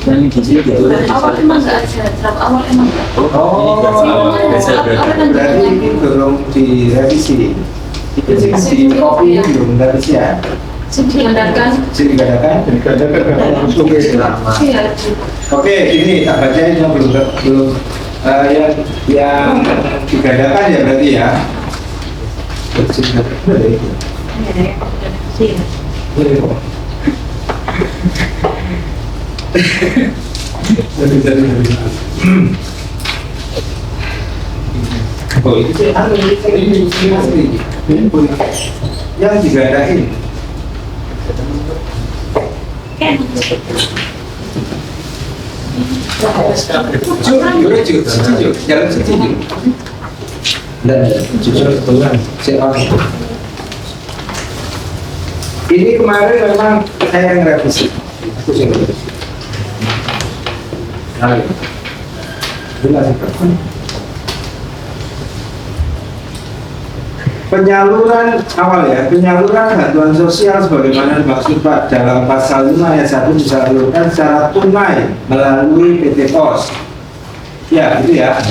Dan di sini gitu. Awal emang nggak ada, draft awal emang nggak ada. Oh, berarti ini belum direvisi. Itu di kopi belum direvisi ya? Digandakan. Oke, ini tak bacain yang belum yang digandakan ya berarti ya. Oh itu sih ini yang digandain. Ini kemarin memang saya yang revisi. Penyaluran awal ya, penyaluran bantuan sosial sebagaimana dimaksud Pak dalam pasal 5 ayat 1 disalurkan secara tunai melalui PT Pos. Ya, gitu ya.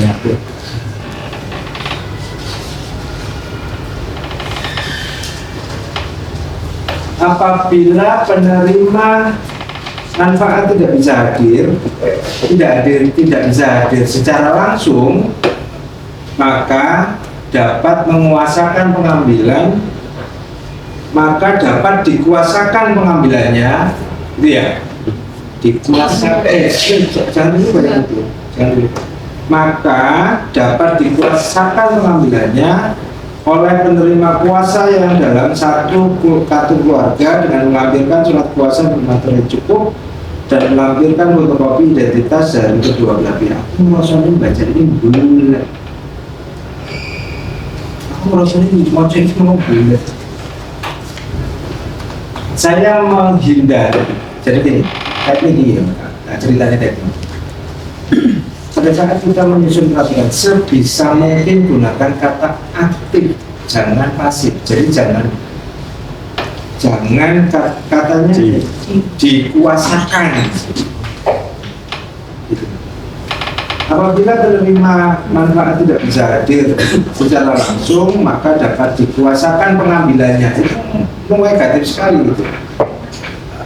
Apabila penerima manfaat tidak bisa hadir, tidak bisa hadir secara langsung, maka dapat menguasakan pengambilan, maka dapat dikuasakan pengambilannya, gitu ya. Dikuasakan, jangan dulu banyak itu, jangan dulu. Maka dapat dikuasakan pengambilannya oleh penerima kuasa yang dalam satu kartu keluarga dengan mengambilkan surat kuasa bermaterai cukup dan melampirkan fotokopi identitas dari kedua belah pihak. Aku rasanya baca ini bulat. Aku rasanya mau cek semua bulat. Saya menghindar. Jadi gini, kayak ini ya, nah, ceritanya tadi. pada saat kita menyusun peraturan sebisa mungkin gunakan kata aktif, jangan pasif. Jadi jangan katanya dikuasakan. Gitu. Apabila penerima manfaat tidak bisa hadir secara langsung, maka dapat dikuasakan pengambilannya. Itu negatif sekali gitu.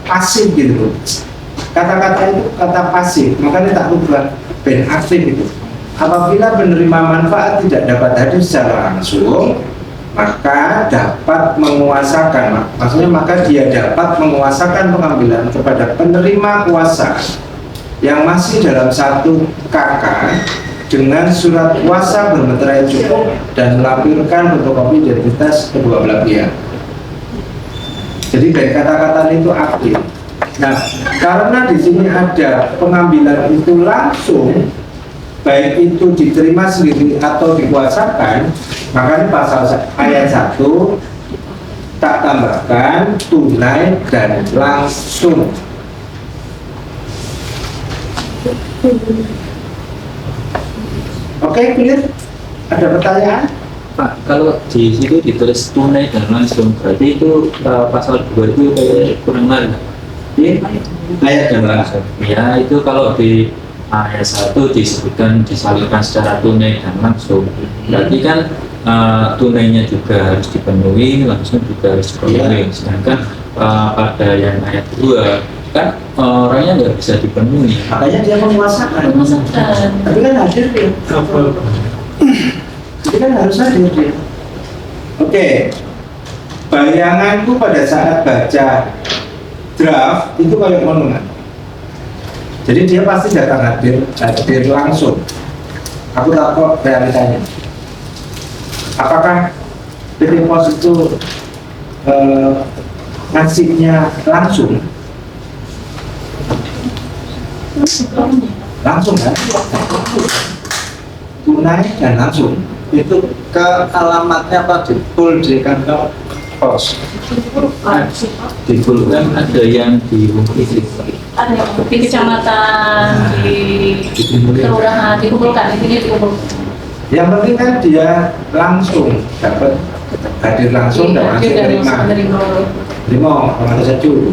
Pasif gitu. Kata-kata itu kata pasif, makanya tak ubah ben aktif itu. Apabila penerima manfaat tidak dapat hadir secara langsung, maka dapat menguasakan, maksudnya maka dia dapat menguasakan pengambilan kepada penerima kuasa yang masih dalam satu KK dengan surat kuasa bermeterai cukup dan melampirkan fotokopi identitas kedua belah pihak. Jadi dari kata-kata itu aktif. Nah, karena di sini ada pengambilan itu langsung, baik itu diterima sendiri atau dikuasakan, makanya pasal ayat 1 tak tambahkan tunai dan langsung. Oke, clear? Ada pertanyaan? Pak, kalau di situ ditulis tunai dan langsung, berarti itu pasal 2 itu kayak kurang lari. Ayat dan langsung. Ya, itu kalau di ayat 1 disebutkan disalurkan secara tunai dan langsung. Berarti kan tunainya juga harus dipenuhi, langsung juga harus dipenuhi. Sedangkan pada yang ayat 2 kan orangnya nggak bisa dipenuhi. Makanya dia menguasakan. Tapi kan hadir dia. Jadi kan harus hadir dia. Oke. Bayanganku pada saat baca draft itu kayak monumen. Jadi dia pasti datang hadir langsung. Aku takut realitanya. Apakah PT Pos itu ngasihnya langsung? Langsung kan? Tunai dan langsung. Itu ke alamatnya apa? Di kantor pos. Di kan ada yang di Ada yang di kecamatan, di kelurahan, dikumpulkan, intinya dikumpulkan. Yang penting kan dia langsung dapat hadir langsung dan langsung terima orang satu.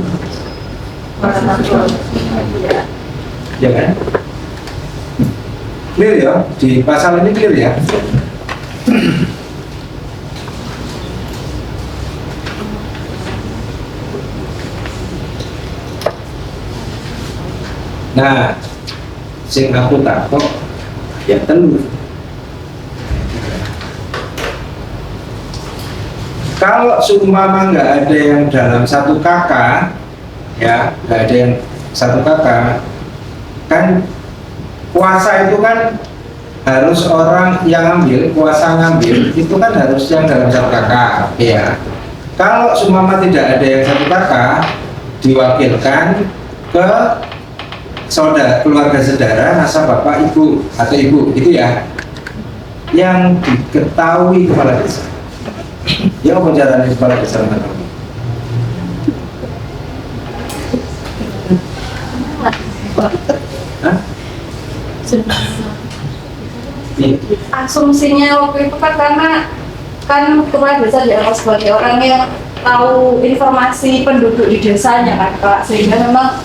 Ya kan? Clear ya? Di pasal ini clear ya? Nah, sing aku takut ya telu. Kalau seumpama nggak ada yang dalam satu KK, ya nggak ada yang satu KK, kan kuasa itu kan harus orang yang ambil, kuasa ngambil itu kan harus yang dalam satu KK, ya. Kalau seumpama tidak ada yang satu KK, diwakilkan ke keluarga saudara, nasab bapak, ibu atau ibu, gitu ya, yang diketahui kepala desa. Ya apa caranya kepala desa mengetahui? Hah? Asumsinya waktu itu kan karena kepala desa dianggap sebagai orang yang tahu informasi penduduk di desanya kan Pak, sehingga memang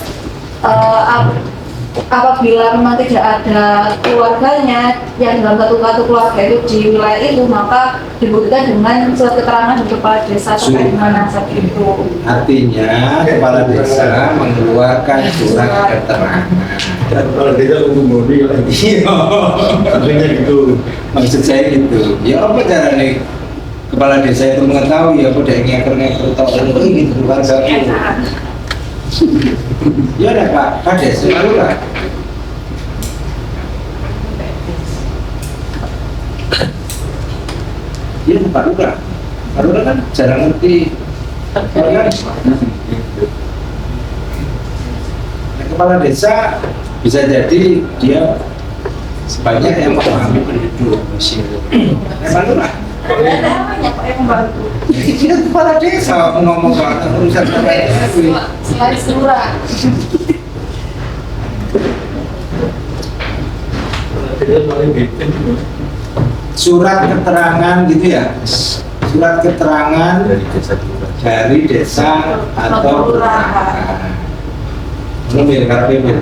apabila memang tidak ada keluarganya yang dalam satu keluarga itu di wilayah itu, maka dibuktikan dengan surat keterangan dari kepala desa terkait dengan nasab itu. Artinya kepala desa mengeluarkan surat keterangan. Dan kalau dia mengemudi Iya, artinya gitu. maksud saya gitu. Ya apa caranya kepala desa itu mengetahui apa dia ngeker atau ini bukan satu. Ya ada Pak Kades, lalu lah. Iya Pak Lurah. Pak Lurah kan jarang ngerti. Kepala desa bisa jadi dia sebanyak yang memahami penduduk museum. Pak Lurah. Banyak Pak yang membantu. Dia kepala desa ngomong soal urusan Selain surah. itu paling gitu. Surat keterangan gitu ya, surat keterangan dari desa atau kelurahan. Belum ya, KTP.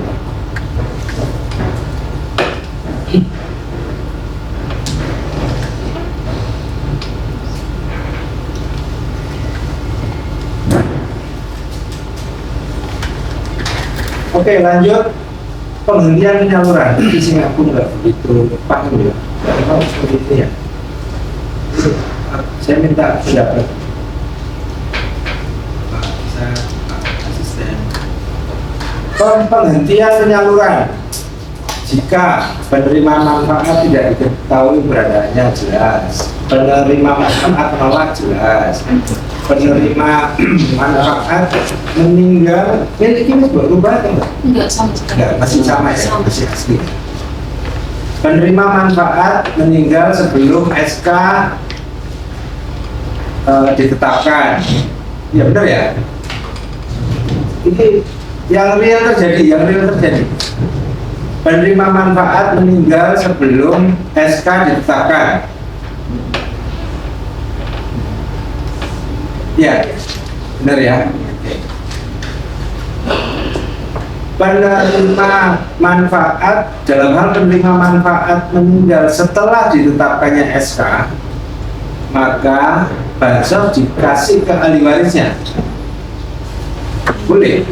Oke, lanjut penghentian penyaluran. Di sini aku nggak begitu paham ya. Kalau seperti itu ya. Saya minta pendapat. Pak, asisten. Penghentian penyaluran. Jika penerima manfaat tidak diketahui keberadaannya jelas, penerima manfaat menolak jelas, penerima manfaat meninggal, ini berubah atau enggak? Enggak sama sekali. Enggak, masih sama ya, Sama. masih asli. Penerima manfaat meninggal sebelum SK ditetapkan. Ya benar ya. Ini yang real terjadi. Penerima manfaat meninggal sebelum SK ditetapkan. Ya, benar ya. Penerima manfaat, dalam hal penerima manfaat meninggal setelah ditetapkannya SK, maka bansos dikasih ke ahli warisnya. Boleh?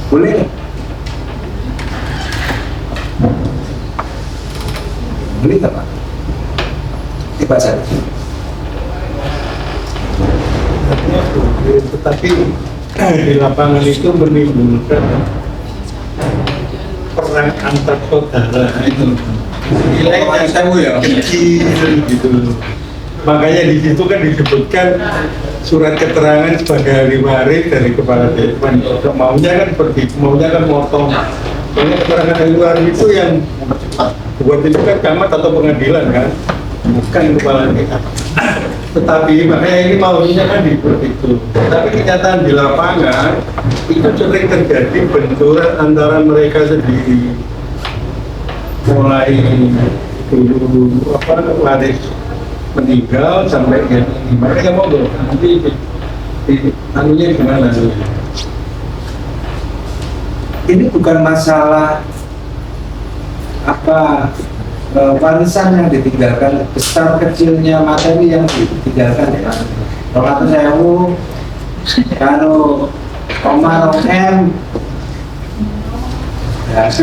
Boleh? Boleh nggak Pak? Coba saja. Tetapi di lapangan itu menimbulkan perang antar saudara itu nilainya kecil gitu. Makanya di situ kan disebutkan surat keterangan sebagai ahli waris dari kepala desa. Maunya kan seperti itu, maunya kan motong. Soalnya keterangan ahli waris itu yang buat itu kan camat atau pengadilan kan, bukan kepala desa. Tetapi makanya ini maunya kan seperti itu. Tapi kenyataan di lapangan itu sering terjadi benturan antara mereka sendiri. Mulai dulu waris meninggal sampai yang ini. Mereka mau nanti anunya gimana? Ini bukan masalah apa warisan yang ditinggalkan, besar kecilnya materi yang ditinggalkan ya. Kalau saya kalau Omar M ya.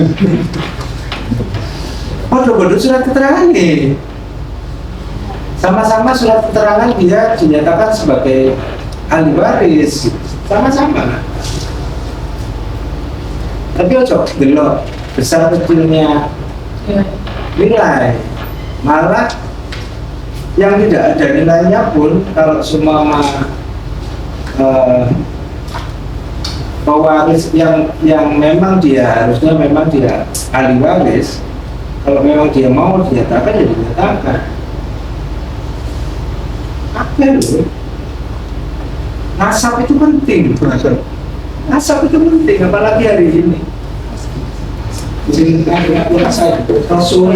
Bodoh-bodoh surat keterangan nih. Sama-sama surat keterangan dia dinyatakan sebagai ahli waris, sama-sama. Tapi ojo delok besar kecilnya nilai, malah yang tidak ada nilainya pun kalau semua pewaris yang memang dia harusnya memang dia ahli waris, kalau memang dia mau dinyatakan ya dinyatakan. Apa loh? Nasab itu penting. Nasab itu penting, apalagi hari ini. Jadi aku rasa Rasul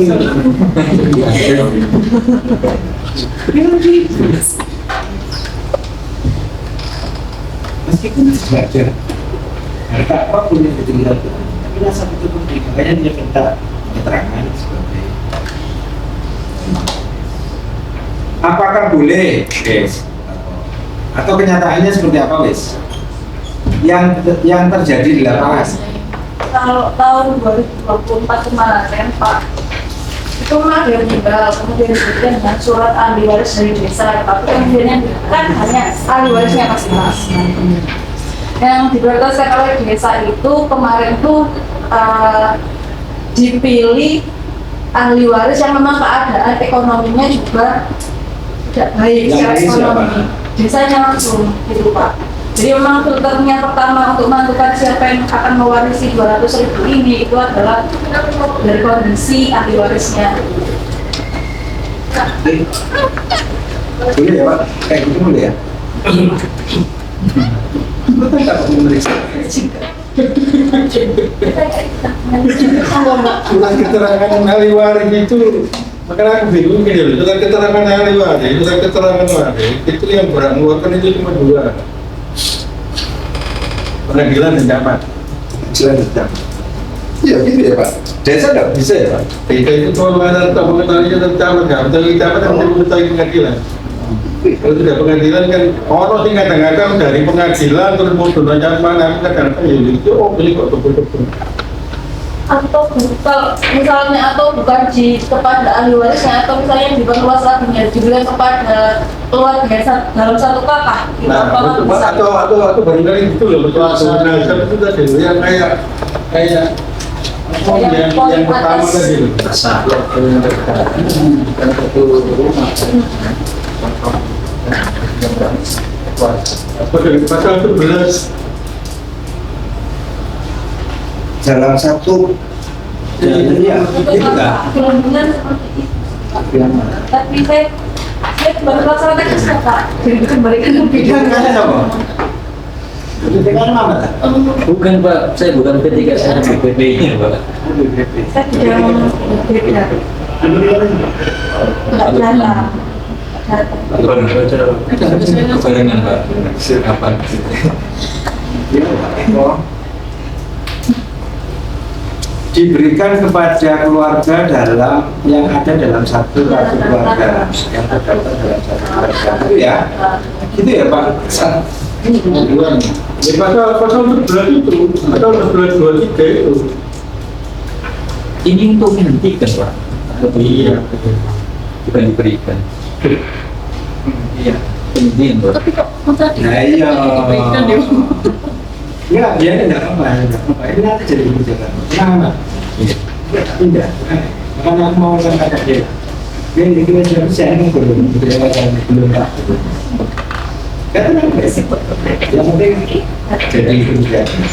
meskipun saja harta apapun yang ditinggalkan, tapi nasab itu penting. Makanya dia minta keterangan sebagai apakah boleh, guys? Atau kenyataannya seperti apa, guys? Yang terjadi di lapangan. Kalau tahun 2024 kemarin Pak, itu mah dia meninggal, kemudian diberikan dengan surat ahli waris dari desa, tapi kemudian kan hanya ahli warisnya masing-masing. Yang diprioritaskan oleh desa itu kemarin tuh dipilih ahli waris yang memang keadaan ekonominya juga tidak baik secara ekonomi. Desanya langsung gitu Pak. Jadi memang filternya pertama untuk menentukan siapa yang akan mewarisi 200.000 ini itu adalah dari kondisi ahli warisnya. Boleh ya Pak? Kayak gitu boleh ya? Betul nggak memeriksa. Surat keterangan ahli waris itu, makanya aku bingung gini loh, surat keterangan ahli waris, surat keterangan waris itu yang berhak mengeluarkan itu cuma dua, pengadilan dan camat. Pengadilan dan camat. Iya gitu ya Pak. Desa nggak bisa ya Pak. Kita itu kalau tak mengetahui dan camat, nggak mengetahui camat kan tidak mengetahui pengadilan. Kalau sudah pengadilan kan orang sih kadang-kadang dari pengadilan terus mau donanya mana kadang-kadang ya itu beli kok betul-betul. Atau kalau misalnya atau bukan di kepada ahli warisnya atau misalnya di luas laginya diberikan kepada keluarga dalam satu kakak. Nah, atau barangkali gitu loh betul jenazah itu tadi loh, yang kayak yang pertama tadi loh. Rasa bukan satu rumah. Pasal 11 dalam satu ya gitu kan. Gelembungan seperti itu. Tapi saya baru melaksanakan kesal Pak. Jadi kembalikan ke bidang. Dengan mana? Bukan Pak, saya bukan P3, saya BPP-nya Pak. Saya tidak mau beda. Enggak jalan. Kebarengan Pak. Kapan? Diberikan kepada keluarga dalam yang ada dalam satu kartu keluarga yang terdaftar dalam satu keluarga itu ya gitu ya Pak. Bukan. Di pasal 11 itu atau 1123 itu. Ini untuk menghentikan Pak. Iya. Bukan diberikan. Iya. Penghentian Pak. Tapi kok tadi Nah iya. diberikan ya? Ya dia tidak apa-apa. Ini nanti jadi kebijakan. Kenapa? Iya. Tidak. Makanya aku mau kata dia. Ini kita sudah bisa ini belum tak. Kata yang penting jadi kebijakan.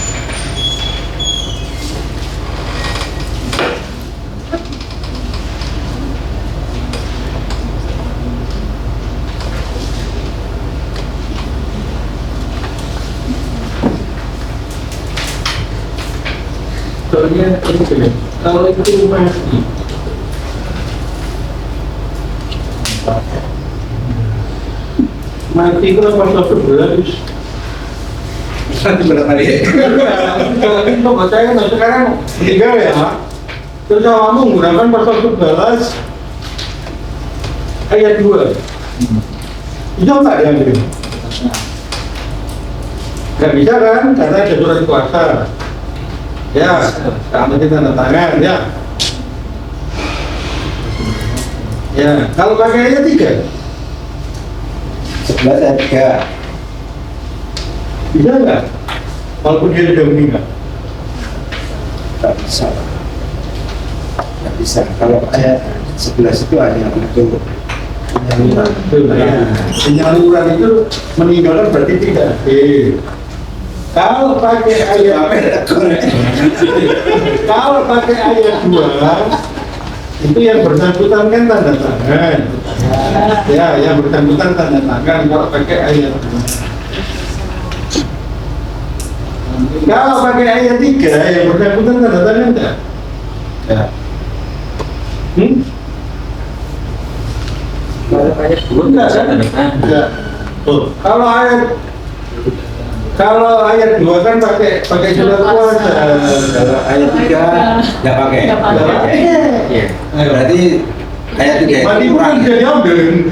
Soalnya ini kalau itu mati itu pasal 11. Nanti berapa kali? Kalau itu percaya kan sekarang tinggal ya. Terus kamu menggunakan pasal 11 ayat 2. Itu enggak diambil. Gak bisa kan? Karena ada surat kuasa. Ya, karena kita tanda tangan ya. Ya, kalau pakai ayat 3 11 ayat 3 bisa nggak? Walaupun dia sudah meninggal. tak bisa. Tak bisa. Kalau ayat 11 itu hanya untuk penyaluran. Penyaluran itu meninggalkan berarti tidak. Kalau pakai ayat kalau pakai ayat 2 itu yang bersangkutan kan tanda tangan. Ya, yang bersangkutan tanda tangan kalau pakai ayat 2. Kalau pakai ayat 3 yang bersangkutan tanda tangan enggak? Ya. Enggak kan? Enggak. Oh, kalau ayat 2 kan pakai surat kuasa. Kalau ayat 3 tidak pakai. Nggak pakai. Iya. Berarti ayat 3 itu Mati kurang. bukan dia diambil.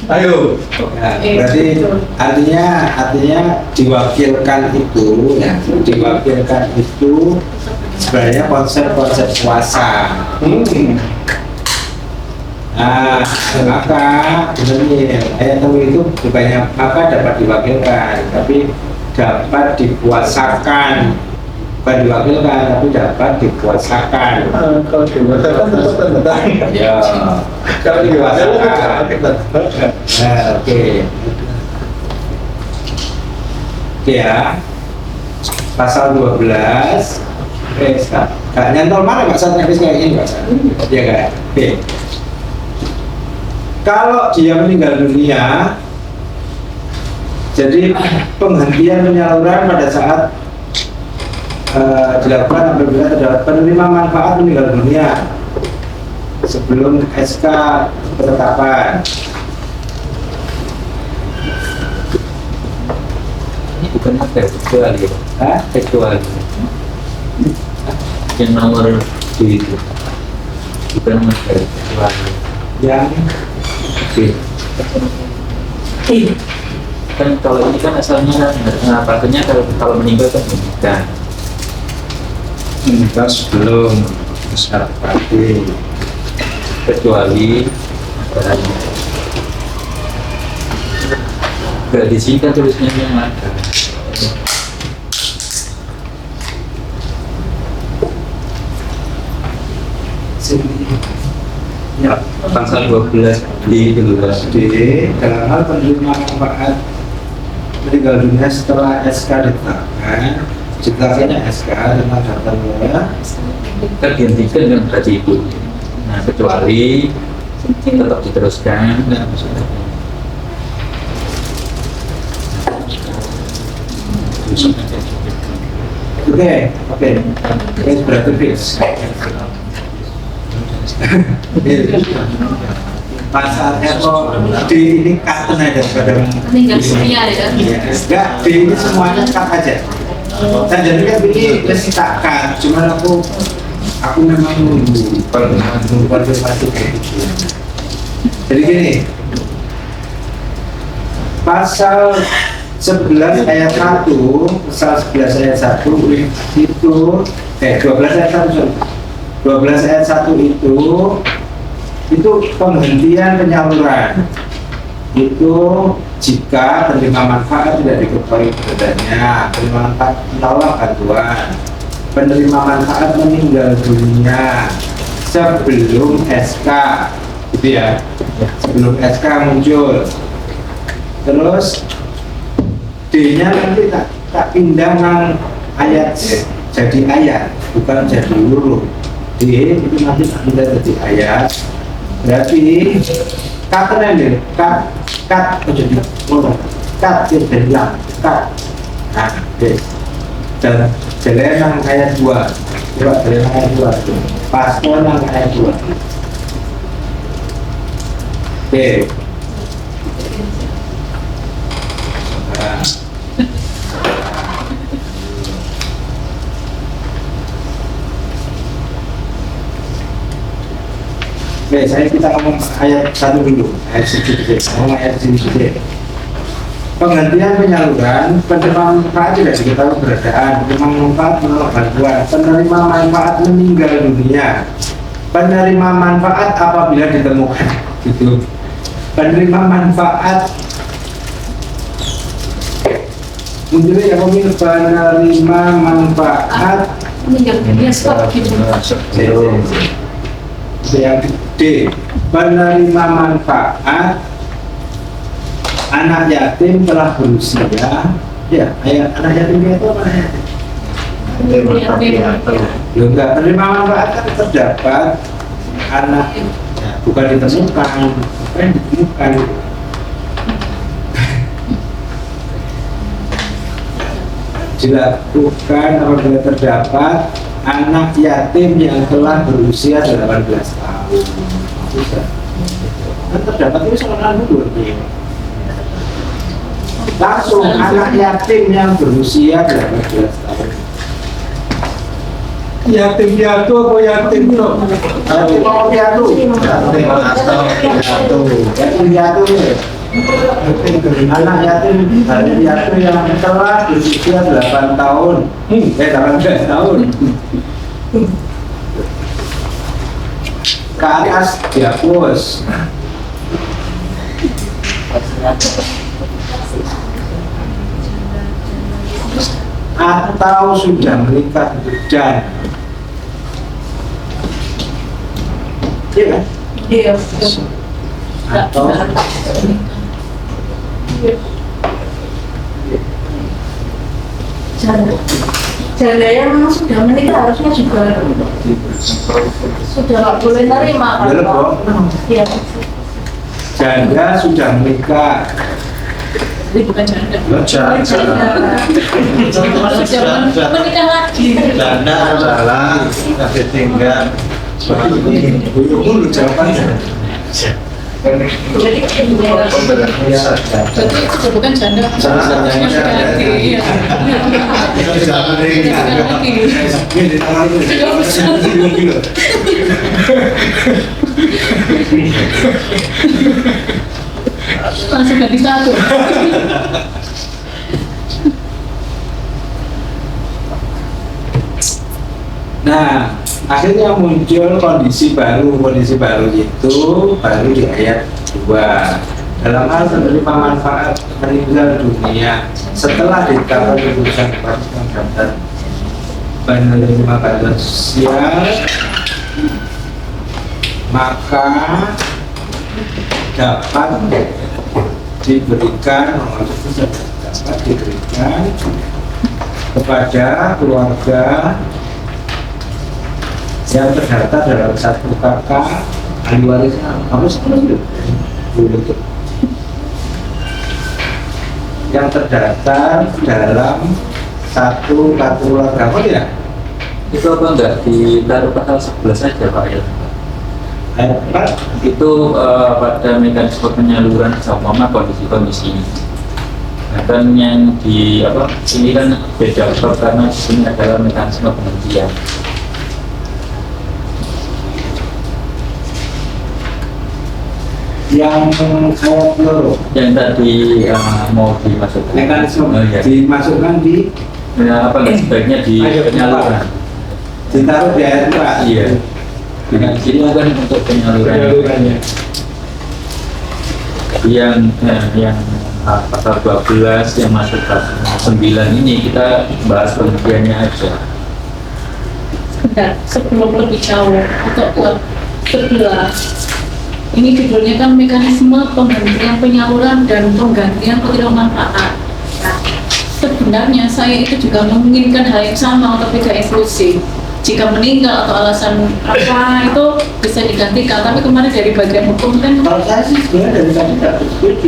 Ayo. Ya, berarti artinya diwakilkan itu sebenarnya konsep kuasa. Nah, maka sebenarnya ayat itu bukannya maka dapat diwakilkan, tapi dapat dikuasakan. Bukan diwakilkan, tapi dapat dikuasakan. Kalau dewasa kan tetap tanda tangan. Ya, Kalau dewasa kan tanda tangan. nah, oke. Oke ya. Pasal 12. Gak nyantol mana Pak saat habis kayak gini Pak? Iya kan? Oke. Kalau dia meninggal dunia Jadi penghentian penyaluran pada saat dilakukan apabila terdapat penerima manfaat meninggal dunia sebelum SK penetapan. Ini bukan apa ya, kecuali ya? Hah? Kecuali yang nomor D itu bukan materi kecuali Yang D. Kan kalau ini kan asalnya patentnya kalau meninggal kan pendidikan. meninggal sebelum syarat pasti. Kecuali nggak di sini kan tulisnya yang ada. Ya, Pasal 12 di 12 D dalam hal penerima manfaat meninggal dunia setelah SK ditetapkan, ditetapkannya SK dengan datanya kan dihentikan kan berarti itu. Nah kecuali tetap diteruskan. Oke, berarti fix. Pasal D ini cut aja daripada meninggal dunia ya. enggak, D ini semuanya cut aja. Dan jadi kan ini masih tak cut, cuman aku memang nunggu konfirmasi kayak gitu. Jadi gini, pasal 11 ayat 1, pasal 11 ayat 1 itu 12 ayat 1 sorry. 12 ayat 1 itu penghentian penyaluran itu jika penerima manfaat tidak diketahui keberadaannya, penerima manfaat menolak bantuan, penerima manfaat meninggal dunia sebelum SK, gitu ya, sebelum SK muncul. Terus D-nya nanti tak pindah nang ayat jadi ayat, bukan jadi huruf. D itu nanti tak pindah jadi ayat. Berarti kata ini, kat jadi kat jadi yang kat. Nah, dan jalan nang ayat 2, coba jalan nang ayat 2, paspor nang ayat 2. Oke. Nah. Oke, kita ngomong ayat 1 dulu, ayat 1 dulu, ngomong ayat 1 dulu. Penghentian penyaluran, penerima manfaat tidak diketahui keberadaan, penerima manfaat menolak bantuan, penerima manfaat meninggal dunia, penerima manfaat apabila ditemukan, gitu. Penerima manfaat munculnya yang ngomongin penerima manfaat Meninggal dunia stop gitu. yang D, penerima manfaat anak yatim telah berusia, ya, anak yatim itu apa ya? Loh, enggak, penerima manfaat kan terdapat anak, ya, bukan ditemukan, bukan ditemukan. Dilakukan apabila terdapat anak yatim yang telah berusia 18 tahun. Bisa. Kan terdapat itu soal dulu nih. Langsung anak yatim yang berusia 18 tahun. Yatim piatu apa yatim bro? Yatim mau piatu. Yatim piatu. Anak yatim yang telah berusia 8 tahun. 18 tahun. Ke atas dihapus. Atau sudah menikah dan iya kan? Iya. Atau Janda yang sudah menikah harusnya juga sudah nggak boleh nerima Boleh, kalau Bro. iya janda sudah menikah Jadi bukan janda. Janda. Jangan menikah lagi. Janda adalah kasih tinggal suami. Dulu jawabannya. Jadi itu bukan janda. Iya. Langsung ganti satu. Nah, akhirnya muncul kondisi baru itu baru di ayat 2. Dalam hal menerima manfaat meninggal dunia setelah ditetapkan keputusan peraturan dan penerima bantuan sosial, maka dapat diberikan kepada keluarga yang terdaftar dalam satu kakak ahli waris yang terdaftar dalam satu kartu keluarga, apa tidak? Itu apa enggak ditaruh pasal 11 saja Pak ya? Ayat 4 Itu pada mekanisme penyaluran sama kondisi-kondisi ini. Dan yang di apa ini kan beda karena di sini adalah mekanisme penghentian. yang ayat loro Yang tadi mau dimasukkan. mekanisme Iya. dimasukkan di Ya, apa nggak sebaiknya di Ayat penyaluran? ditaruh di ayat 4. Iya. Dengan sini kan untuk penyalurannya. Yang pasal 12 yang masuk pasal 9 ini kita bahas pengertiannya aja. Sebentar, sebelum lebih jauh untuk ke 11. Ini judulnya kan mekanisme penghentian penyaluran dan penggantian penerima manfaat. Nah, sebenarnya saya itu juga menginginkan hal yang sama untuk tiga inklusif. Jika meninggal atau alasan apa itu bisa digantikan, tapi kemarin dari bagian hukum kan Kalau saya sih sebenarnya dari tadi tidak setuju,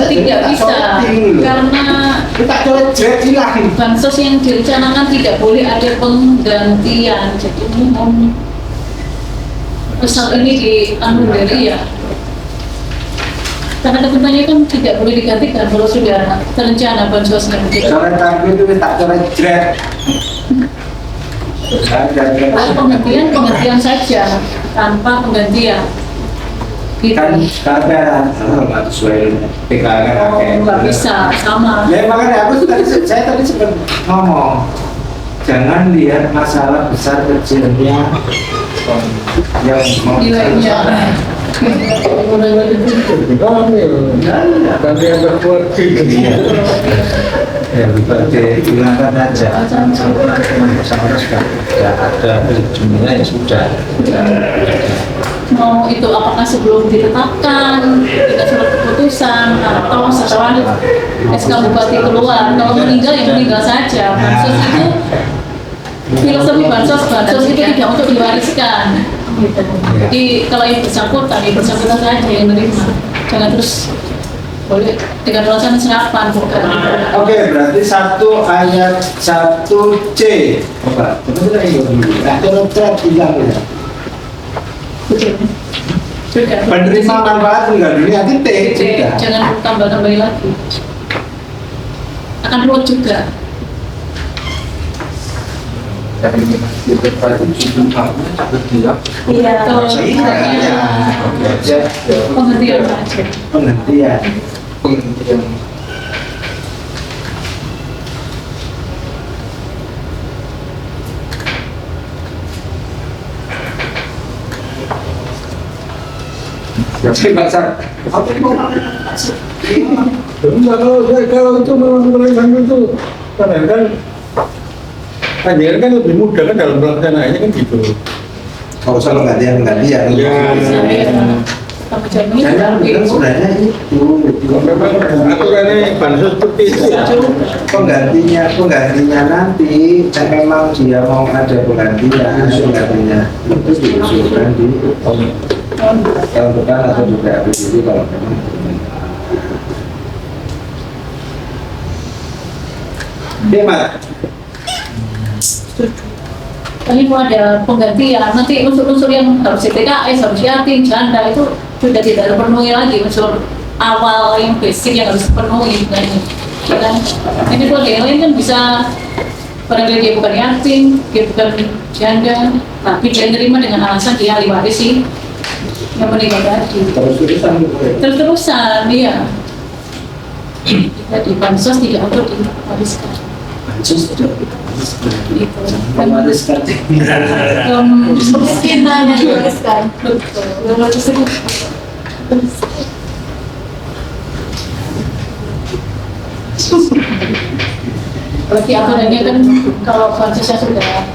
tidak bisa karena kita coret hilang. bansos yang direncanakan tidak boleh ada penggantian, jadi umum pasal ini dianulir ya, karena ketentuannya kan tidak boleh digantikan kalau sudah terencana bansosnya begitu. Coretan itu tak coret jret. Kalau penghentian saja tanpa penggantian gitu. Kan karena nggak sesuai PKN Oh, nggak bisa sama. Ya makanya saya tadi sempat ngomong, jangan lihat masalah besar kecilnya yang mau Nilainya. ya dihilangkan aja sama sudah ada jumlahnya ya sudah. Mau itu apakah sebelum ditetapkan kita surat keputusan atau setelah SK Bupati keluar. Kalau meninggal ya meninggal saja. Bansos itu filosofi bansos itu tidak untuk diwariskan gitu. Jadi kalau yang bersangkutan saja yang menerima, jangan terus boleh dengan alasan serapan bukan. Oke, berarti 1 ayat 1C. Coba kita ingat dulu. Coret hilang ya. Betul. Sudah. Penerima manfaat meninggal dunia titik. Sudah. Jangan tambah-tambahin lagi. Akan ruwet juga. Iya. Penghentian saja. Penghentian. Kalau itu memang itu kan lebih mudah kan dalam pelaksanaannya kan gitu. Kalau soal penggantian. Sama jamnya Jangan sudah sebenarnya itu. Memang aturannya bansos seperti itu. Penggantinya nanti memang dia mau ada penggantinya itu diusulkan di tahun depan atau juga begitu kalau memang. Oke, Mat. Ini mau ada penggantian, nanti unsur-unsur yang harus TKS, harus yatim, janda itu sudah tidak terpenuhi lagi, unsur awal yang basic yang harus dipenuhi. Dan ini kalau yang lain kan bisa, padahal dia bukan yatim, dia bukan janda, tapi dia terima dengan alasan dia ahli waris sih yang meninggal tadi. Terus-terusan, iya. Jadi bansos tidak untuk diwariskan. Bansos tidak Mewariskan. Kemiskinan yang diwariskan. Betul. Berarti aturannya kan kalau bansosnya sudah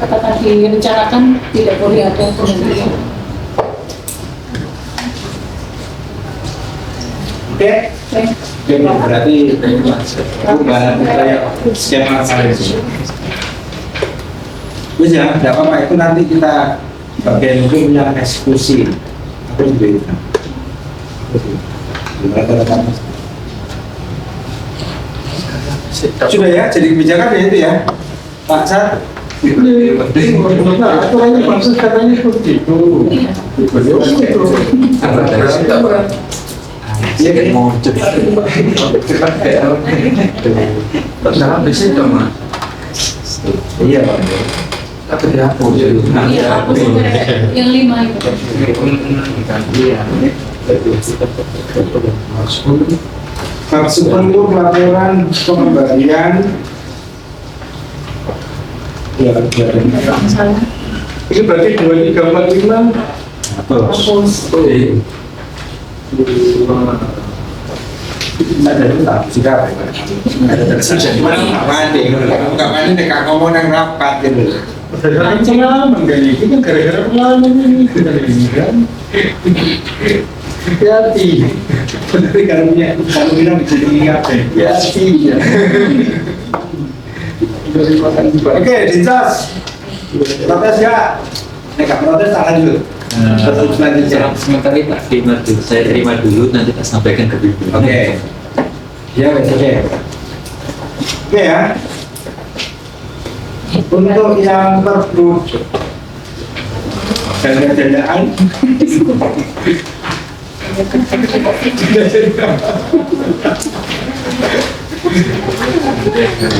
katakan direncanakan tidak boleh ada penggantian. Oke. Oke, berarti perubahan kayak skema kemarin itu. Terus ya, tidak apa-apa, itu nanti kita bagian hukum yang eksekusi. Aku juga itu. Sudah ya, jadi kebijakan ya itu ya, Pak Sat. Aturannya maksud katanya seperti itu. Iya kan? Mau cepat dalam di situ mah. Iya Pak. Tapi dihapus. Iya, aku yang 5 itu. Maksud untuk laporan pengembalian ya, Salah. Ini berarti 2345 Hapus. ada tetap sikap ada tersisa nggak mandi dekat ngomong yang rapat gitu. berdasarkan pengalaman kan itu kan gara-gara pengalaman ini kita ini kan hati-hati Tapi kalau bilang bisa diingat hati-hati ya Oke, Dinsos. Protes ya? Nggak protes tangan dulu. Terus selanjutnya. Sementara ini Pak terima dulu, saya terima dulu, nanti kita sampaikan ke Bibi. Oke. Ya, oke. Oke ya. Untuk yang perlu janda-jandaan.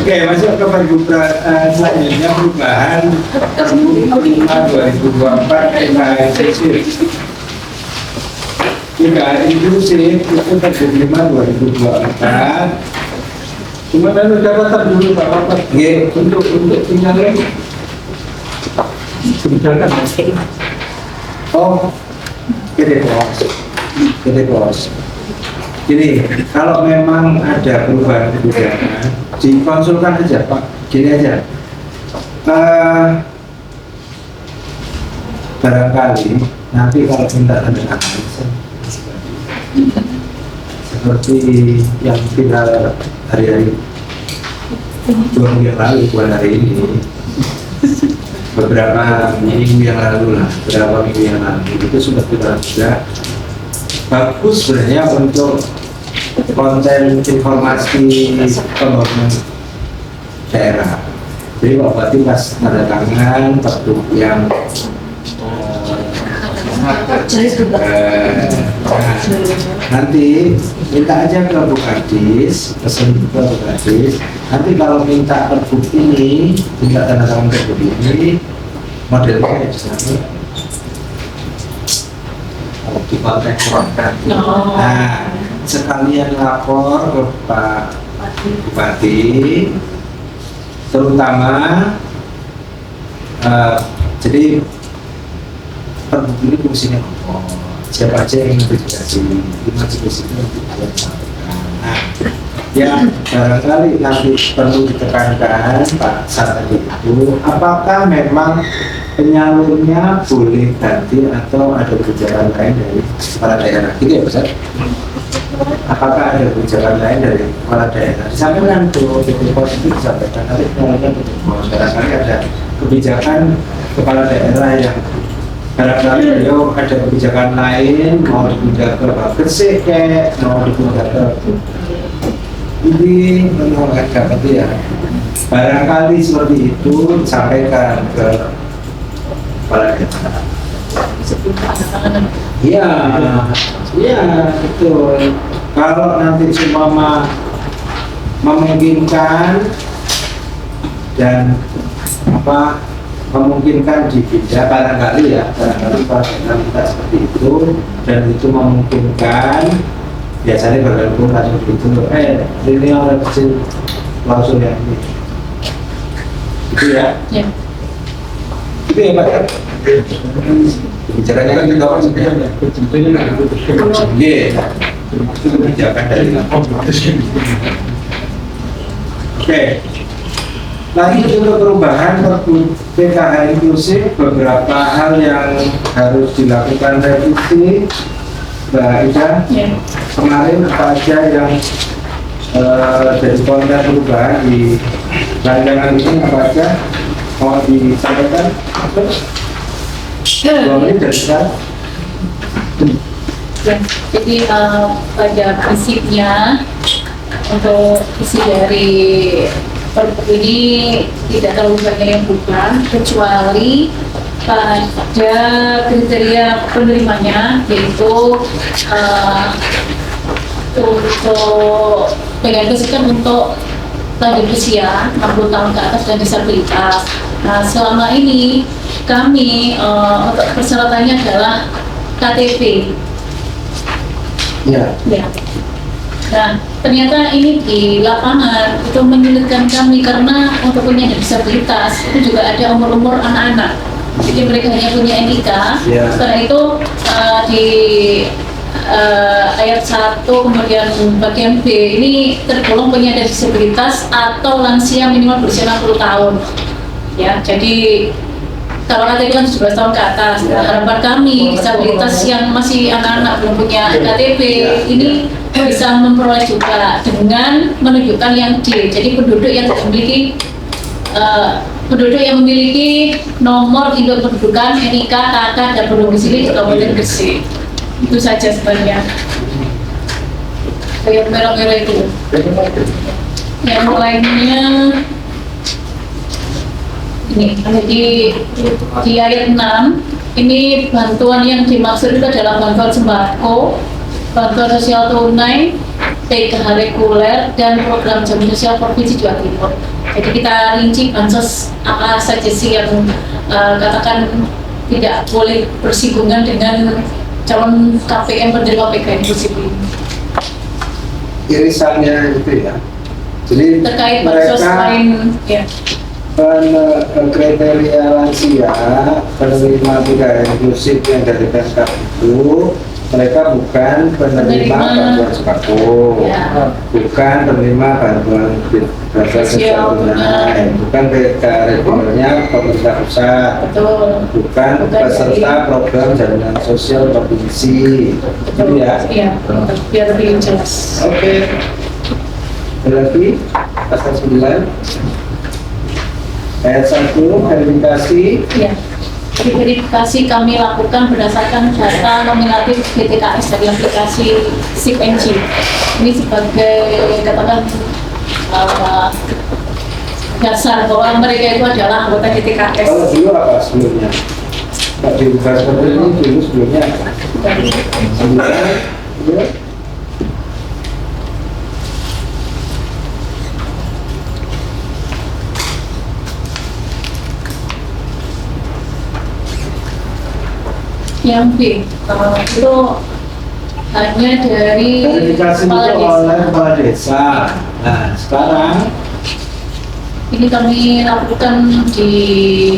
Oke, masuk ke perubahan selanjutnya perubahan Perbu 5/2024 PKSSI. Jika inklusif itu Perbu 5/2024. cuma ada catatan dulu Pak Bapak Oke, untuk tinggalnya kebijakan oh, gede bos. Gini, kalau memang ada perubahan kebijakan, dikonsulkan aja Pak. Gini aja. Barangkali nanti kalau minta tanda tangan seperti yang viral hari-hari 2 minggu yang lalu, bukan hari ini, beberapa minggu yang lalu lah, beberapa minggu yang lalu itu sudah viral juga. Bagus sebenarnya untuk konten informasi pembangunan daerah. Jadi Pak Bupati pas tanda tangan waktu yang nanti minta aja ke Bu Kadis, pesan ke Bu Kadis. Nanti kalau minta perbu ini, minta tanda tangan perbu ini, modelnya kayak gini. Di konteks konten. Nah, sekalian lapor ke Pak Bupati, terutama jadi perbu ini fungsinya apa? Siapa aja yang investigasi, lima jenis itu yang kita sampaikan. Nah, yang barangkali nanti perlu ditekankan Pak saat tadi itu, apakah memang penyalurnya boleh ganti atau ada kebijakan lain dari kepala daerah? Gitu ya Pak. Apakah ada kebijakan lain dari kepala daerah? Disampaikan ke PT Pos itu disampaikan nanti melalui PT Pos. Barangkali ada kebijakan kepala daerah yang barangkali beliau ada kebijakan lain mau dipindah ke Gresik, mau dipindah ke Ini menolak dapat ya. Barangkali seperti itu disampaikan ke kepala desa. sebelum penandatanganan. Iya, iya betul. Kalau nanti semua memungkinkan dan memungkinkan dipindah barangkali pada kita seperti itu dan itu memungkinkan biasanya bergabung langsung itu ini orang kecil langsung yang ini itu ya Ya. itu ya Pak ya bicaranya kan kita orang sebenarnya iya itu kebijakan dari oke. Lagi untuk perubahan Pergub PKH inklusif, beberapa hal yang harus dilakukan revisi, Mbak Ida. Ya. Kemarin apa aja yang jadi konten perubahan di rancangan ini apa aja mau disampaikan? Boleh dari sekarang. Ya. Jadi pada prinsipnya untuk isi dari Pergub ini tidak terlalu banyak yang berubah kecuali pada kriteria penerimanya, yaitu untuk PKS kan untuk lanjut usia 60 tahun ke atas dan disabilitas. Nah, selama ini kami untuk persyaratannya adalah KTP. Ya. Ya. Nah, ternyata ini di lapangan itu menyulitkan kami karena untuk punya disabilitas itu juga ada umur-umur anak-anak. Jadi mereka hanya punya NIK. Ya. Setelah itu di ayat 1 kemudian bagian B ini tergolong penyandang disabilitas atau lansia minimal berusia 60 tahun. Ya, jadi kalau KTP kan 17 tahun ke atas. Nah, harapan kami disabilitas yang masih anak-anak belum punya KTP ini bisa memperoleh juga dengan menunjukkan yang D. Jadi penduduk yang memiliki penduduk yang memiliki nomor induk kependudukan NIK, KK dan berdomisili di Kabupaten Gresik. Itu saja sebenarnya. Kayak merah-merah itu. Yang lainnya ini di ayat 6 ini bantuan yang dimaksud itu adalah bantuan sembako, bantuan sosial tunai, PKH reguler, dan program jaminan sosial Provinsi Jawa Timur. Jadi kita rinci bansos apa saja sih yang katakan tidak boleh bersinggungan dengan calon KPM penerima PKH inklusif ini. Irisannya itu ya. Jadi Terkait bansos lain, ya. Kriteria lansia penerima PKH inklusif yang dari Pemkab itu mereka bukan penerima bantuan sembako, Ya. bukan penerima bantuan bantuan sosial tunai, bukan PKH regulernya pemerintah pusat, Betul. bukan peserta program jaminan sosial provinsi, gitu ya. Iya, biar lebih jelas. Oke. Berarti pasal 9 ayat 1 verifikasi. Ya. Jadi verifikasi kami lakukan berdasarkan data nominatif GTKS dari aplikasi SIP-NG. Ini sebagai katakan dasar bahwa mereka itu adalah anggota GTKS. Kalau dulu apa sebelumnya? Pak diubah seperti ini dulu sebelumnya apa? Sebelumnya ya. Yang B itu hanya dari Verifikasi itu kepala desa. oleh kepala desa. Nah sekarang Ini kami lakukan di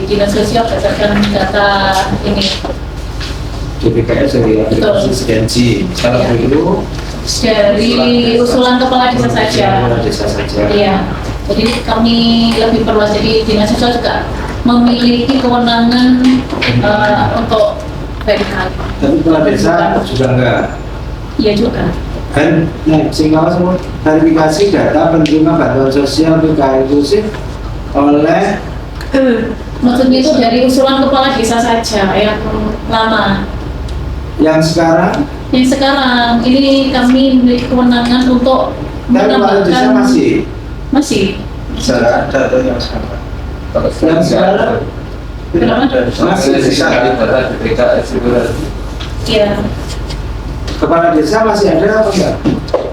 Dinas Sosial berdasarkan data ini DPKS dari aplikasi SIP-NG. Kalau Ya. dulu dari usulan kepala desa saja. kepala desa saja. Iya. Jadi kami lebih perluas, jadi Dinas Sosial juga memiliki kewenangan untuk verifikasi. Tapi kepala desa juga enggak. Iya juga. Kan sehingga semua verifikasi data penerima bantuan sosial PKH inklusif oleh Maksudnya itu dari usulan kepala desa saja yang lama. yang sekarang Yang sekarang ini kami memiliki kewenangan untuk kepala desa masih masih. Secara ada atau yang sekarang? Kalau yang sekarang Kenapa? masih desa. Iya. Kepala desa masih ada apa enggak?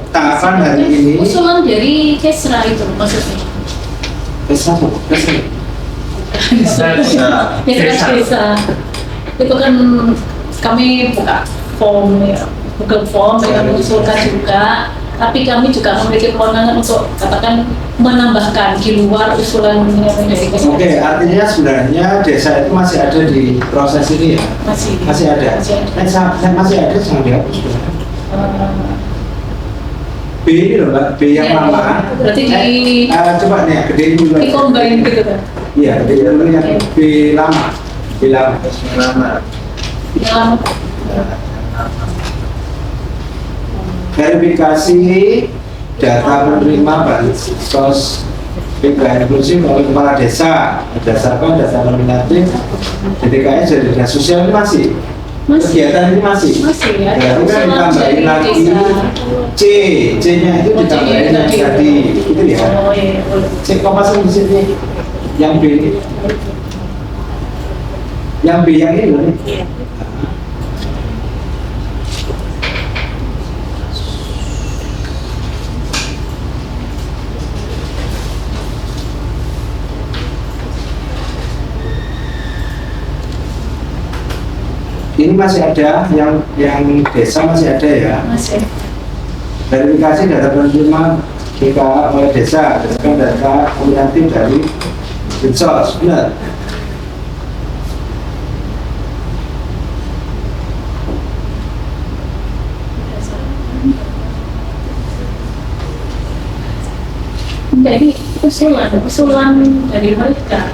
Tahapan hari ini Usulan dari Kesra itu maksudnya. desa apa? Desa. Itu kan kami buka form ya, Google Form yang mengusulkan juga. Tapi kami juga memiliki kewenangan untuk katakan menambahkan di luar usulan yang dari Kesra. Oke, artinya sebenarnya desa itu masih ada di proses ini ya? Masih ada? Masih ada. Masih ada, jangan dihapus. B ini loh Mbak, B yang Ya, lama. berarti di- coba nih, gedein dulu. Di-combine gitu kan. Iya, gedein dulu yang B lama. B lama. Yang lama. Verifikasi data penerima bansos PKN inklusif oleh kepala desa berdasarkan data nominatif DTKS dan dinas sosial ini masih kegiatan ini masih ya. berarti kan ditambahin lagi C-nya itu ditambahin yang tadi itu ya Oh iya, boleh. C kopas di sini yang B yang ini loh nih. Ini masih ada yang desa masih ada ya. Masih. Verifikasi data penerima DKA oleh desa berdasarkan data nominatif dari Dinsos, benar. Enggak, ini usulan dari mereka.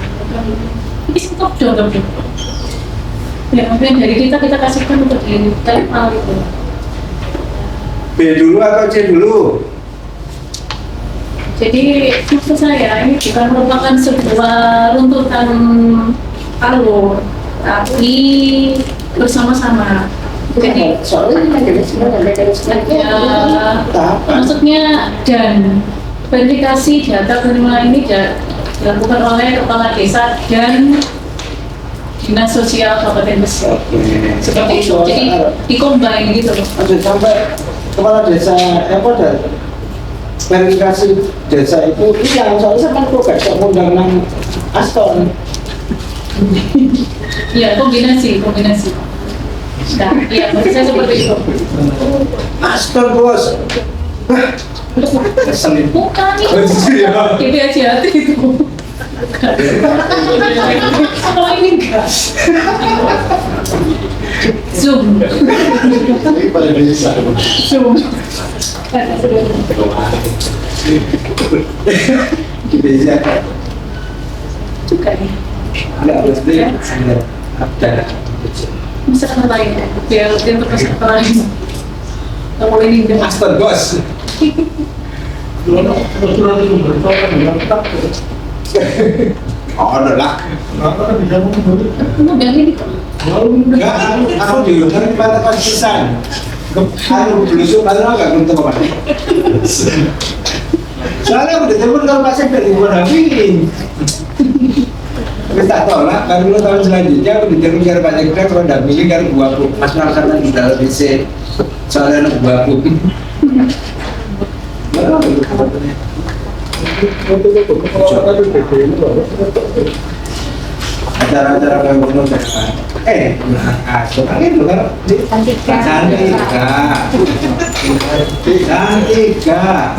Ini stop dong. Ya, mungkin dari kita kasihkan untuk di tema gitu. B dulu atau C dulu? Jadi maksud saya ini bukan merupakan sebuah runtutan alur, tapi bersama-sama. Jadi ya, maksudnya dan verifikasi data penerima ini dilakukan oleh kepala desa dan dinas sosial Kabupaten Gresik. Seperti itu. Jadi di-combine gitu loh. Aduh, sampai kepala desa dan verifikasi desa itu iya, soalnya kan kok gak bisa ngundang nang Aston. Iya, kombinasi. Nah, iya, maksud saya seperti itu. Aston bos. Wah, keselin. Bukan nih, itu hati-hati itu. Kalau ini enggak. Zoom. Kepala desa. Zoom. Desa. Juga nih. Enggak mesti ada. Misalkan lain, biar terus lain. Kalau ini enggak. Aston bos. Oh, ada lah. Udah ini. Enggak, aku diundang di Pantai Pasisan. Aku belusuk, padahal nggak belum tahu apa. Soalnya aku ditelepon kalau Pak Sek dari Ibu Nabi. Kita tak tahu lah, kan dulu tahun selanjutnya aku ditelepon dari Pak Sek kalau dampingi kan buahku. Mas Ramsan di dalam DC. Soalnya anak buahku. Acara-acara kayak gini sekarang itu kan Cantika.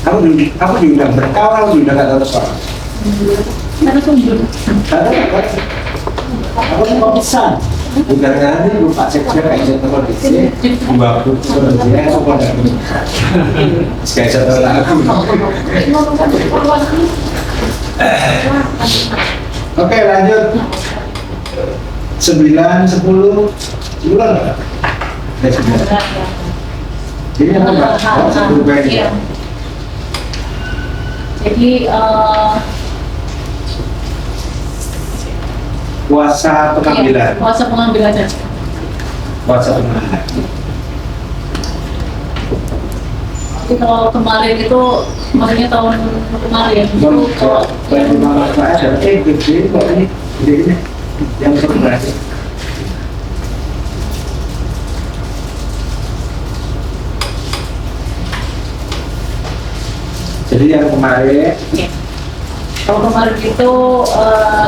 Aku diundang berkawal, diundang kata sekolah. Karena sumber. Aku mau pesan. Bukan nanti gue Pak Sekda kayak jatuh kondisi, gue aku sebenarnya aku pada kayak jatuh lagu. Oke lanjut. 9, 10 bulan nggak? Ini apa Mbak? Berubah ini. Iya. Jadi kuasa pengambilan. Iya, kuasa pengambilan saja. Kuasa pengambilan. Jadi kalau kemarin itu, maksudnya tahun kemarin itu kalau ini yang terbaik. Jadi yang kemarin ya. Kalau kemarin itu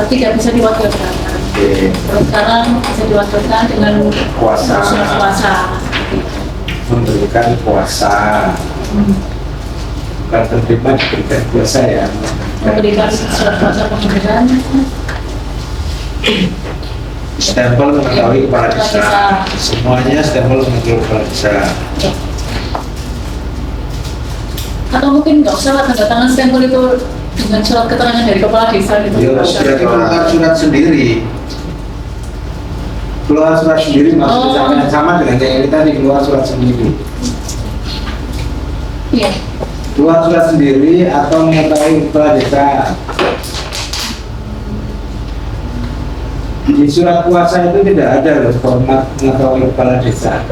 tidak bisa diwakilkan. Terus sekarang bisa diwakilkan dengan Kuasa. surat kuasa. memberikan kuasa, bukan terima diberikan kuasa ya. Memberikan surat kuasa pengambilan. Stempel mengetahui kepala desa. Semuanya stempel mengetahui kepala desa. Ya. Atau mungkin nggak usah tanda tangan stempel itu dengan surat keterangan dari kepala desa gitu. Ya, surat keluar surat sendiri. Keluar surat sendiri maksudnya sama dengan yang ini tadi, keluar surat sendiri. Iya. Keluar surat sendiri atau mengetahui kepala desa. Di surat kuasa itu tidak ada loh format mengetahui kepala desa.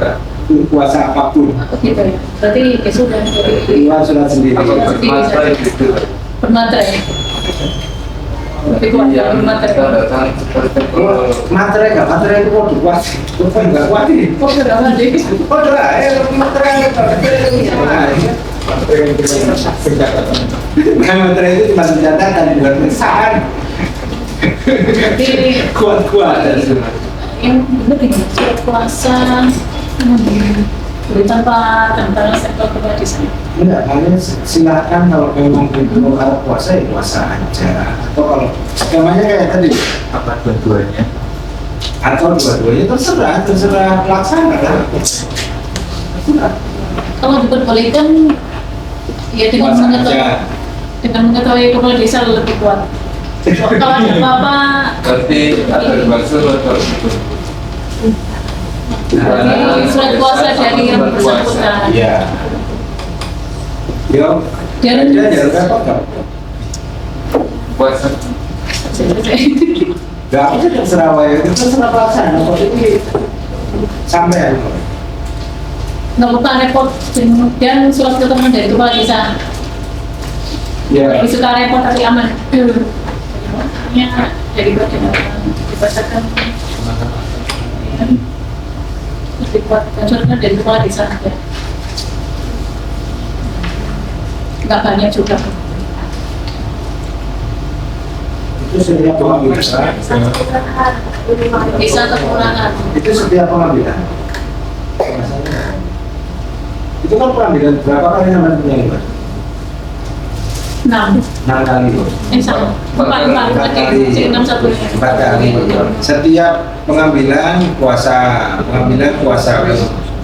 Kuasa apapun. Gitu ya. Berarti ya sudah dari Keluar surat sendiri. Bermaterai gitu. Bermaterai. Lebih kuat ya bermaterai. Materai nggak materai itu kok kuat, kok nggak kuat ini? Oh sudah mandi. Oh udah, materai materai itu cuma pencatatan bukan perusahaan. Berarti Kuat-kuat. yang benar ini surat kuasa beri tanpa tanda tangan stempel kepala desa. Enggak, kalian silakan kalau memang itu kalau puasa ya puasa aja. Atau kalau skemanya kayak tadi, Apa dua-duanya? atau dua-duanya terserah pelaksana kan. Terserah. Kalau diperbolehkan ya dengan Puasa mengetahui aja. kepala desa lebih kuat. Kalau ada apa-apa Berarti ada dimaksud atau dari surat kuasa dari yang bersangkutan. Iya. Yo, Dan- dia jangan repot nggak? puasa? Gak apa sih terserah wae, itu terserah pelaksana. Kok ini sampai Nggak apa repot dan surat keterangan dari kepala desa. ya. Lebih suka repot tapi aman. Makanya dari bagian dibacakan lebih kuat dan suratnya dari kepala desa aja. Nggak banyak juga. Itu setiap pengambilan. Bisa kekurangan. Itu setiap pengambilan. Itu kan pengambilan berapa kali namanya ini? 6 kali. sama 4 berarti 6 1 4 kali. Setiap pengambilan kuasa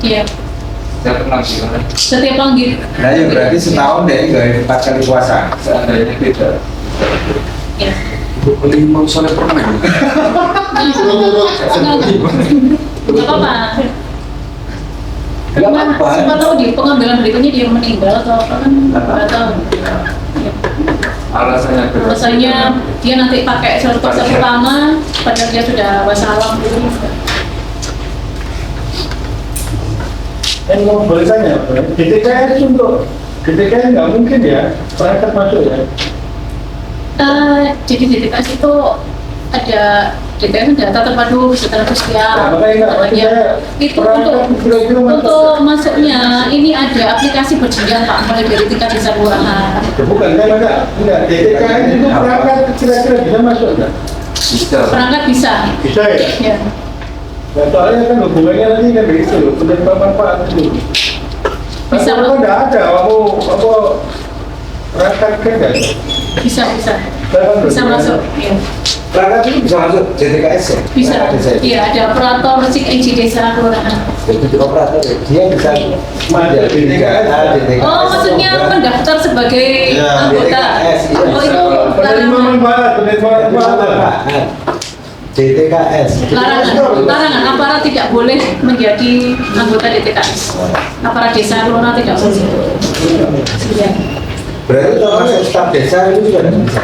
iya Saya pernah bilang, setiap panggil nah ya berarti setahun deh gak 4 kali puasa. seandainya tidak ya lima soalnya pernah. nggak apa-apa Nggak karena apa-apa. siapa tahu di pengambilan berikutnya dia meninggal atau apa kan nggak tahu. Ya. Alasannya Rasanya dia nanti pakai surat kuasa pertama padahal dia sudah wassalam gitu. Dan kalau boleh tanya, DTKS untuk DTKS nggak mungkin ya perangkat masuk ya? Jadi di DTKS itu ada DTKS data terpadu setelah Nah, sosial makanya nggak namanya. maksudnya Itu perangkat kira-kira untuk masuknya ini ada aplikasi berjenjang Pak mulai dari tingkat desa kelurahan. Bukan saya enggak DTKS itu perangkat kira-kira bisa masuk nggak? bisa. Perangkat bisa. Bisa ya? Ya. Nah, soalnya kan hubungannya nanti kan begitu, penerima manfaat itu. Bisa, Kalau Pak. nggak ada, kamu apa perangkat kan nggak? Bisa bisa masuk. Ya. Perangkat itu bisa masuk DTKS ya? Bisa. Perangkat desa itu. Iya ada operator musik NG desa kelurahan. Jadi operator ya, dia bisa Masuk DTKS. DTKS. Oh maksudnya mendaftar sebagai Ya, anggota. DTKS, iya. Oh itu Penerima larangan. manfaat, DTKS. Larangan aparat tidak boleh menjadi anggota DTKS. Aparat desa kelurahan tidak boleh. Iya. Berarti termasuk staf desa itu juga tidak bisa.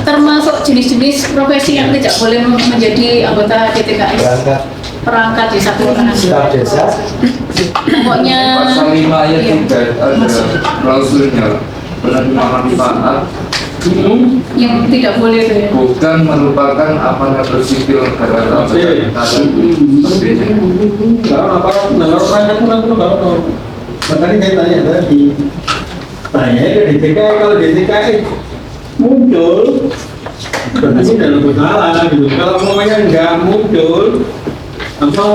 termasuk jenis-jenis profesi yang tidak boleh menjadi anggota DTKS. Perangkat desa kelurahan. Staf desa. Pokoknya Pasal 5 ayat iya. 3 ada Masuk. klausulnya penerima manfaat Yang tidak boleh itu ya. bukan merupakan aparatur sipil negara atau sebagainya. Kalau orang makanya saya tanya tadi, tanya ke DTKS, kalau DTKS muncul, berarti dalam bersalah gitu. Kalau semuanya nggak muncul, apa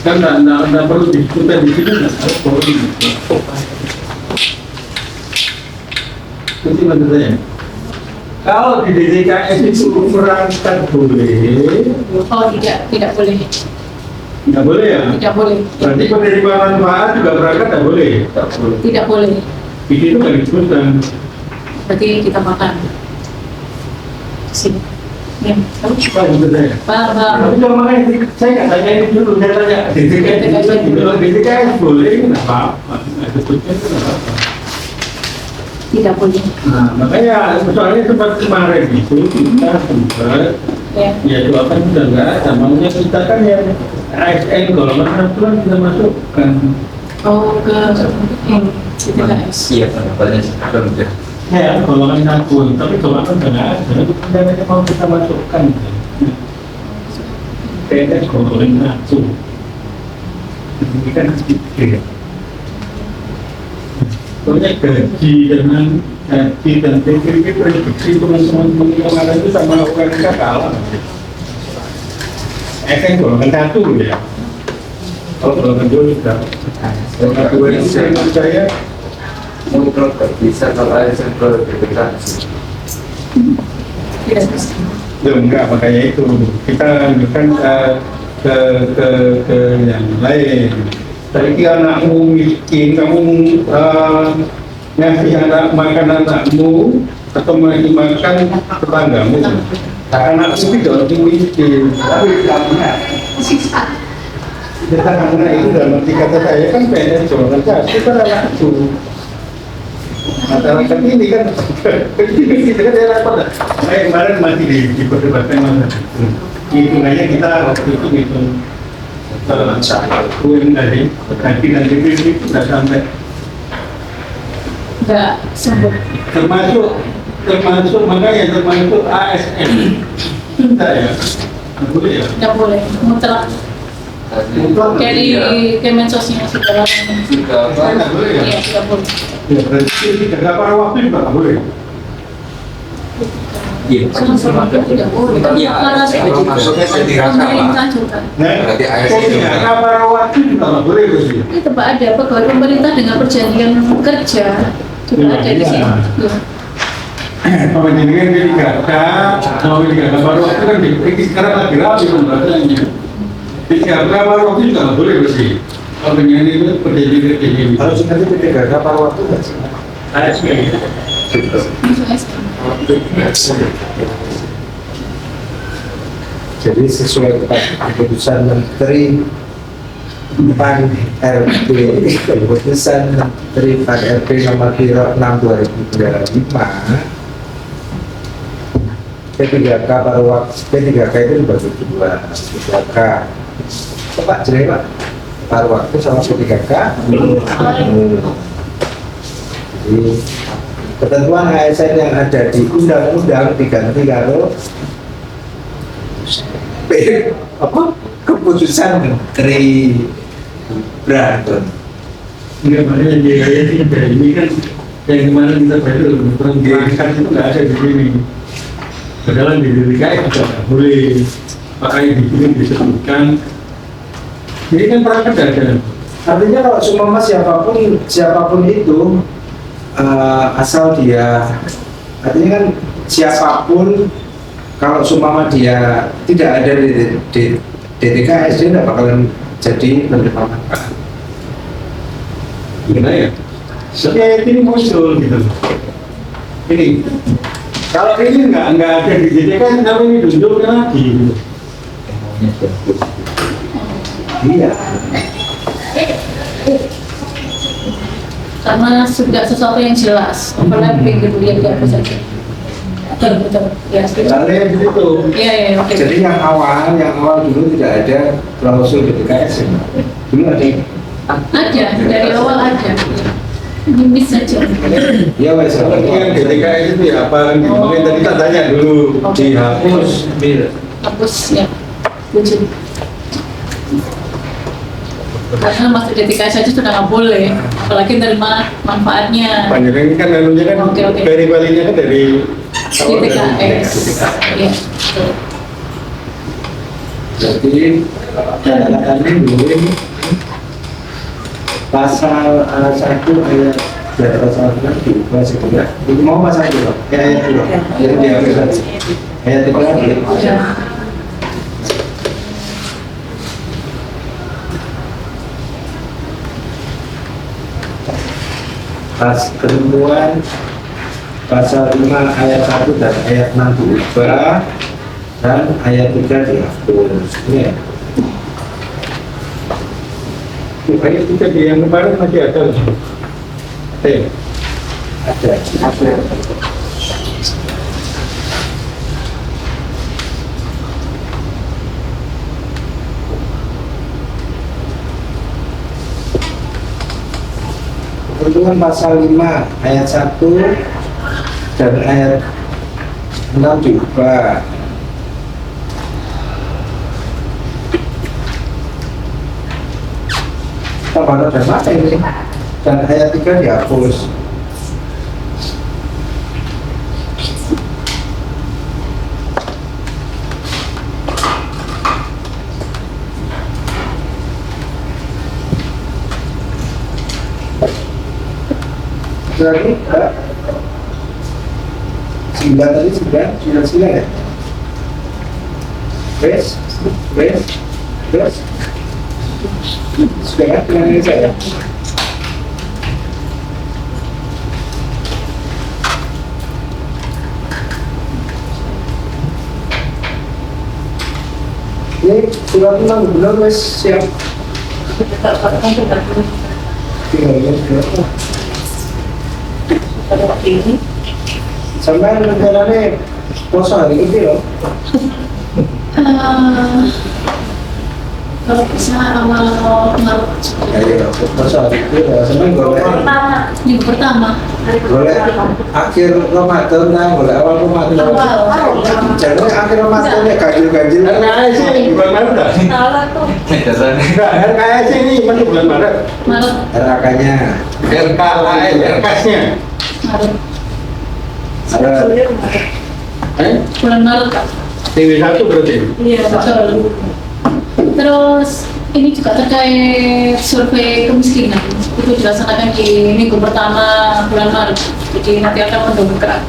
kan nggak perlu diskusi di sini, nggak perlu diskusi. Itu maksud saya. Kalau di DTKS itu perangkat boleh, Oh tidak boleh. nggak boleh ya? Tidak boleh. Berarti penerima manfaat juga berangkat nggak boleh. Tidak boleh. Di situ nggak disebutkan. Berarti kita makan. Sini. Ya, Apa maksud saya? Pak. Tapi cuma makanya saya nggak tanya ini dulu, saya tanya DTKS itu kalau DTKS boleh nggak apa-apa, nggak disebutkan itu nggak apa-apa. Tidak boleh. Nah makanya soalnya tempat kemarin itu kita sempat Ya. ya jawaban sudah nggak ada, maunya kita kan yang ASN golongan aturan kita masukkan. Oh ke DTKS. Iya, pendapatnya sekarang udah. Ya golongan satu, tapi golongan nggak ada, itu rencananya mau kita masukkan. PNS golongan satu, ini kan sedikit. Soalnya gaji dan TPP prediksi teman-teman kemarin itu sama UMK kalah. Kan golongan satu ya. Kalau golongan dua sudah. Golongan dua itu menurut saya Mutlak nggak bisa kalau ASN ke DTKS. Tidak bisa. ya enggak, makanya itu kita lanjutkan ke yang lain. Tadi anakmu miskin, kamu ngasih anak makan anakmu atau ngasih makan tetanggamu. Anakmu tidak miskin, tapi tetangga itu dalam arti kata saya kan PNS golongan satu kan anakku. Masyarakat ini kan kita kan daerah apa? Saya kemarin masih di perdebatkan mana? Hitungannya kita waktu itu hitung UN tadi, ganti dan DPP itu sudah sampai Enggak sembuh. termasuk makanya termasuk ASN. Tidak ya, nggak boleh ya. Tidak boleh. Mutlak Mutlak dari ya. Kemensosnya segala. Jika apa Nggak boleh ya. Iya tidak boleh. Ya berarti tidak pada waktu juga nggak boleh. Iya. Sama tidak boleh. Iya, Karena kalau masuknya jadi rasa, Pak. pemerintah juga. Nah, Berarti ASN juga. tidak pada waktu juga nggak boleh berarti. Itu Pak ada pegawai pemerintah dengan perjanjian kerja juga Iya, ada di iya. sini. Iya. Kalau jenengan jadi gagak, mau jadi gagak baru waktu kan ini sekarang lagi rapi pembahasannya. Jadi gagak baru waktu juga nggak boleh berarti. Kalau dengan itu perjanjian. Harus nanti P3K paruh waktu nggak sih? ASN. Masuk SK. Jadi sesuai keputusan Menteri Pan RB, keputusan Menteri Pan RB nomor 6/2025, P3K paruh waktu P3K itu dibagi dua, P3K. Pak jadi Pak paruh waktu sama P3K. Jadi ketentuan ASN yang ada di undang-undang diganti kalau keputusan Menteri Brandon. Enggak, makanya dia ini kan yang kemarin kita baca perangkat itu nggak ada di sini. Padahal di DKI juga nggak boleh. Makanya di sini disebutkan. Ini kan perangkat ada. Artinya kalau seumpama siapapun itu asal dia, artinya kan siapapun kalau seumpama dia tidak ada di DTKS dia tidak bakalan jadi penerima manfaat. Gimana ya? Tapi ini muncul gitu. Ini kalau ini nggak ada di DTK, kenapa ini diundur lagi? Gitu. Iya. karena sudah sesuatu yang jelas, overlapping gitu ya dihapus saja. Betul, ya setuju. Lalu begitu. Iya, oke. Jadi yang awal dulu tidak ada klausul DTKS. Dulu ada. Ada, dari awal ada. Ini bisa saja. Ya wes. Tapi yang DTKS itu ya apa? Mungkin tadi tak tanya dulu dihapus. Hapus ya, setuju. Karena masuk DTKS saja sudah nggak boleh, apalagi terima manfaatnya. Panjang ini kan anunya kan Oke. dari balinya kan dari DTKS. Iya, betul. Jadi kata-katanya dulu ini pasal 1 ayat dari pasal 6 diubah segera. Itu mau pasal itu, ayat itu, ayat diambil tadi. Ayat itu lagi. Ya. Pas ketentuan pasal 5 ayat 1 dan ayat 6 diubah dan ayat 3 dihapus. Ini ya. ayat itu tadi yang kemarin masih ada. Ada. Ketentuan pasal 5 ayat 1 dan ayat 6 diubah. Tambah dan mana ini? Dan ayat 3 dihapus. Berarti Mbak 9 tadi 9 ya? Wes sudah kan dengan ini saya? Ini surat 6 benar wes siap. Tinggal berapa? Sampai rencananya poso hari ini loh. Kalau bisa awal Maret. Ya, poso hari ini sampai golek Minggu pertama. golek akhir Ramadan nah golek awal Ramadan. Jadi akhir Ramadan ya ganjil-ganjil. RKS ini bulan Maret dah. Salah tuh. Enggak, RKS ini masih bulan Maret. Maret. RAK-nya. RKS-nya. Maret. Bulan Maret, Kak. TV1 berarti. Iya, Betul. Terus ini juga terkait survei kemiskinan itu dilaksanakan di minggu pertama bulan Maret. Jadi nanti akan mendongkrak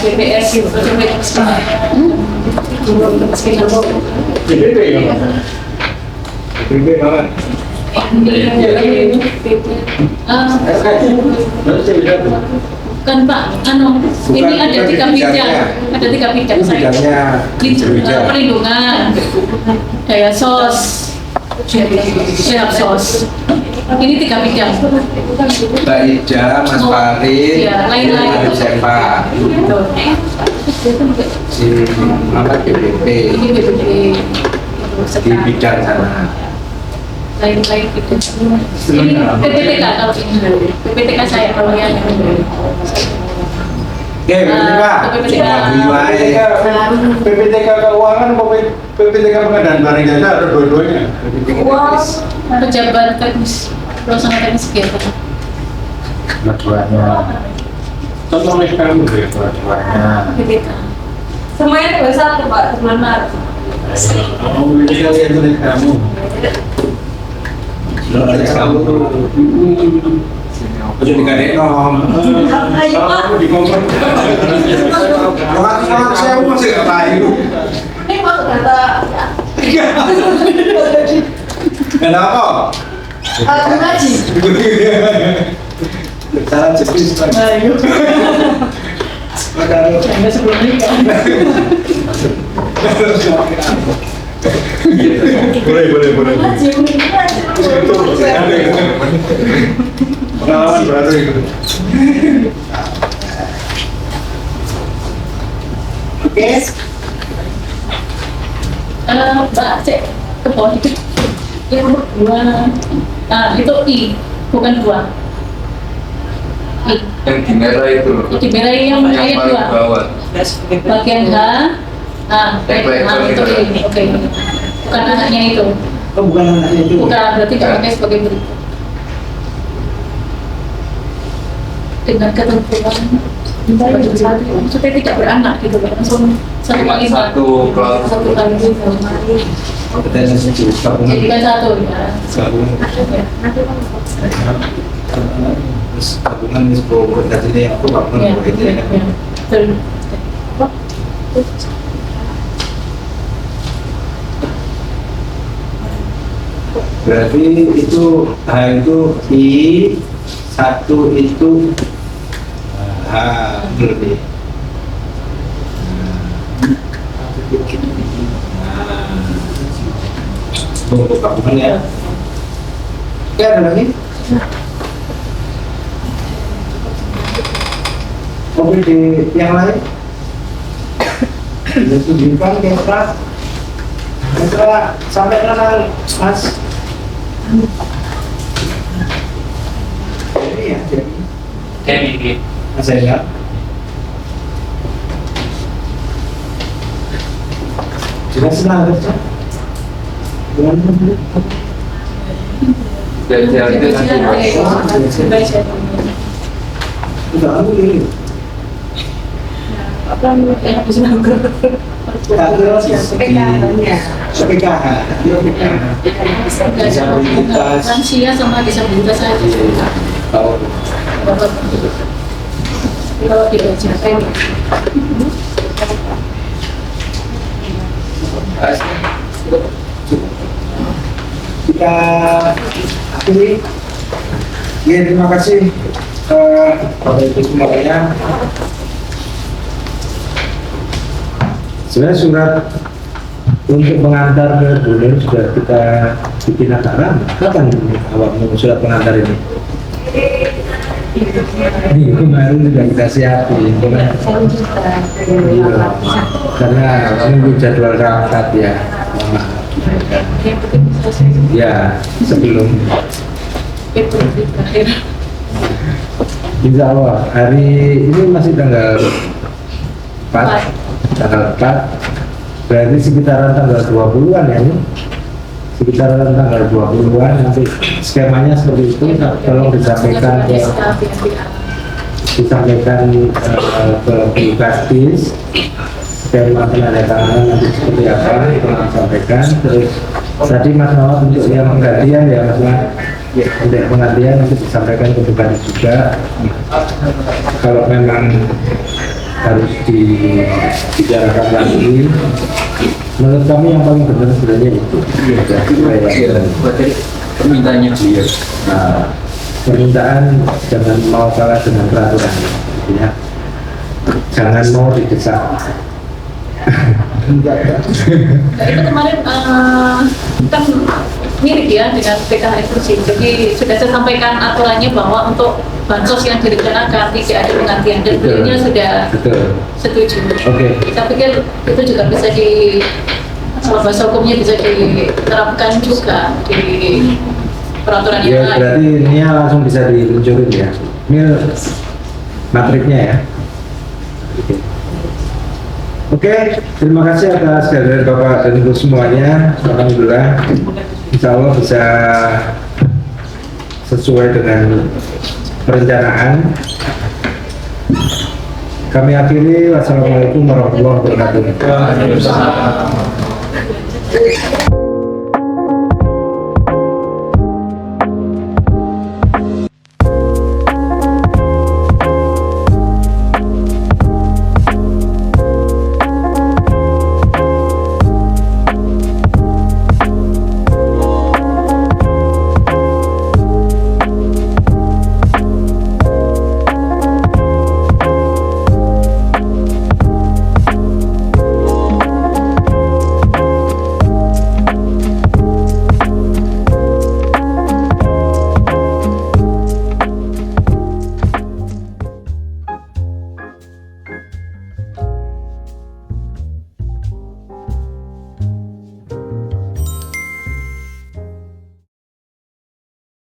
BPS survei kemiskinan. Kemiskinan. PBB ya. PBB banget. Bukan Pak, ini ada 3 bidang, ada 3 bidang saya. Bidangnya Perlindungan, daya sos, sehat sos. Ini 3 bidang. Mbak Ida, Mas Farid, Iya, lain-lain. Habib Sepa, Betul. si Muhammad BPP Ini BPD. di bidang sana. Lain-lain bidang. Ini PPTK kalau ini. PPTK saya kalau yang ini. Oke, Pak. PPTK. PPTK keuangan maupun PPTK pengadaan barang jasa atau dua-duanya? Pejabat teknis, pelaksana teknis kegiatan. Dua-duanya. Contohnya kamu ya, PPTK. Semuanya tinggal satu Pak, bulan Maret. Oh, ini kalian tulis kamu. Dari kamu Ojo dikadek nom. Ayo Pak. Kamu di kompor. Kalau saya masih nggak tahu. Ini masuk data. Kenapa? Ngaji. Salah jenis Pak. Anda sebelum nikah. Boleh. Pengalaman baru itu. Oke. Mbak, cek ke bawah dikit. Yang nomor 2. Nah, itu I, bukan 2. I. Yang di merah itu. Di merah yang ayat paling 2. bawah. Bagian H. Nah, itu I. Oke. Bukan anaknya itu. Oh, bukan anaknya itu. Bukan, berarti pakai sebagai berikut. Dengan ketentuan supaya tidak beranak gitu, langsung satu Cuma kali satu kelas. satu kali gitu. Kompetensi gabungan. Jadikan satu ya. Gabungan. Terus gabungan ini kompetensinya yang aku gabungan Ya, begitu ya. ya. Betul. Berarti itu H itu I, satu itu H berarti. Untuk gabungan ya. Ya ada lagi. Mobil di yang lain. Itu bintang Kesra. Kesra sampai kenal Mas. Ini ya, jadi Mas Enda. Sudah senang kerja. Belajar itu nanti Sudah aku ini. Apa yang bisa PKH. Disabilitas. lansia sama disabilitas saja. Tahun. Kalau dibacakan Kita akhiri. Ya, terima kasih pada itu semuanya. Sebenarnya surat untuk pengantar ke Brunei sudah kita bikin agak lama. Kapan awak surat pengantar ini? Minggu kemarin sudah kita siapin, karena menunggu jadwal rapat ya. Ya, sebelum Insya Allah hari ini masih tanggal 4, berarti sekitaran tanggal 20-an ya ini, sekitaran tanggal 20-an nanti skemanya seperti itu. Tolong disampaikan ke Bukastis, skema penandatanganan nanti seperti apa tolong disampaikan. Terus tadi Mas Mawar untuk yang penggantian ya Mas Mawar, untuk penggantian nanti disampaikan ke Bukastis juga. Kalau memang harus dibicarakan lagi, menurut kami yang paling benar sebenarnya itu permintaannya dia. Nah, permintaan jangan mau kalah dengan peraturan ya, jangan mau didesak. Nah, itu kemarin kan mirip ya dengan PKH inklusif. Jadi sudah saya sampaikan aturannya bahwa untuk bansos yang direncanakan tidak ada penggantian dan beliaunya sudah setuju. Oke. Saya pikir itu juga bisa di bahasa hukumnya bisa diterapkan juga di peraturan yang Ya lain. berarti ini langsung bisa diluncurin ya. Ini matriknya ya. Oke, terima kasih atas kehadiran Bapak dan Ibu semuanya. Alhamdulillah, insya Allah bisa sesuai dengan perencanaan. Kami akhiri. Wassalamualaikum warahmatullahi wabarakatuh.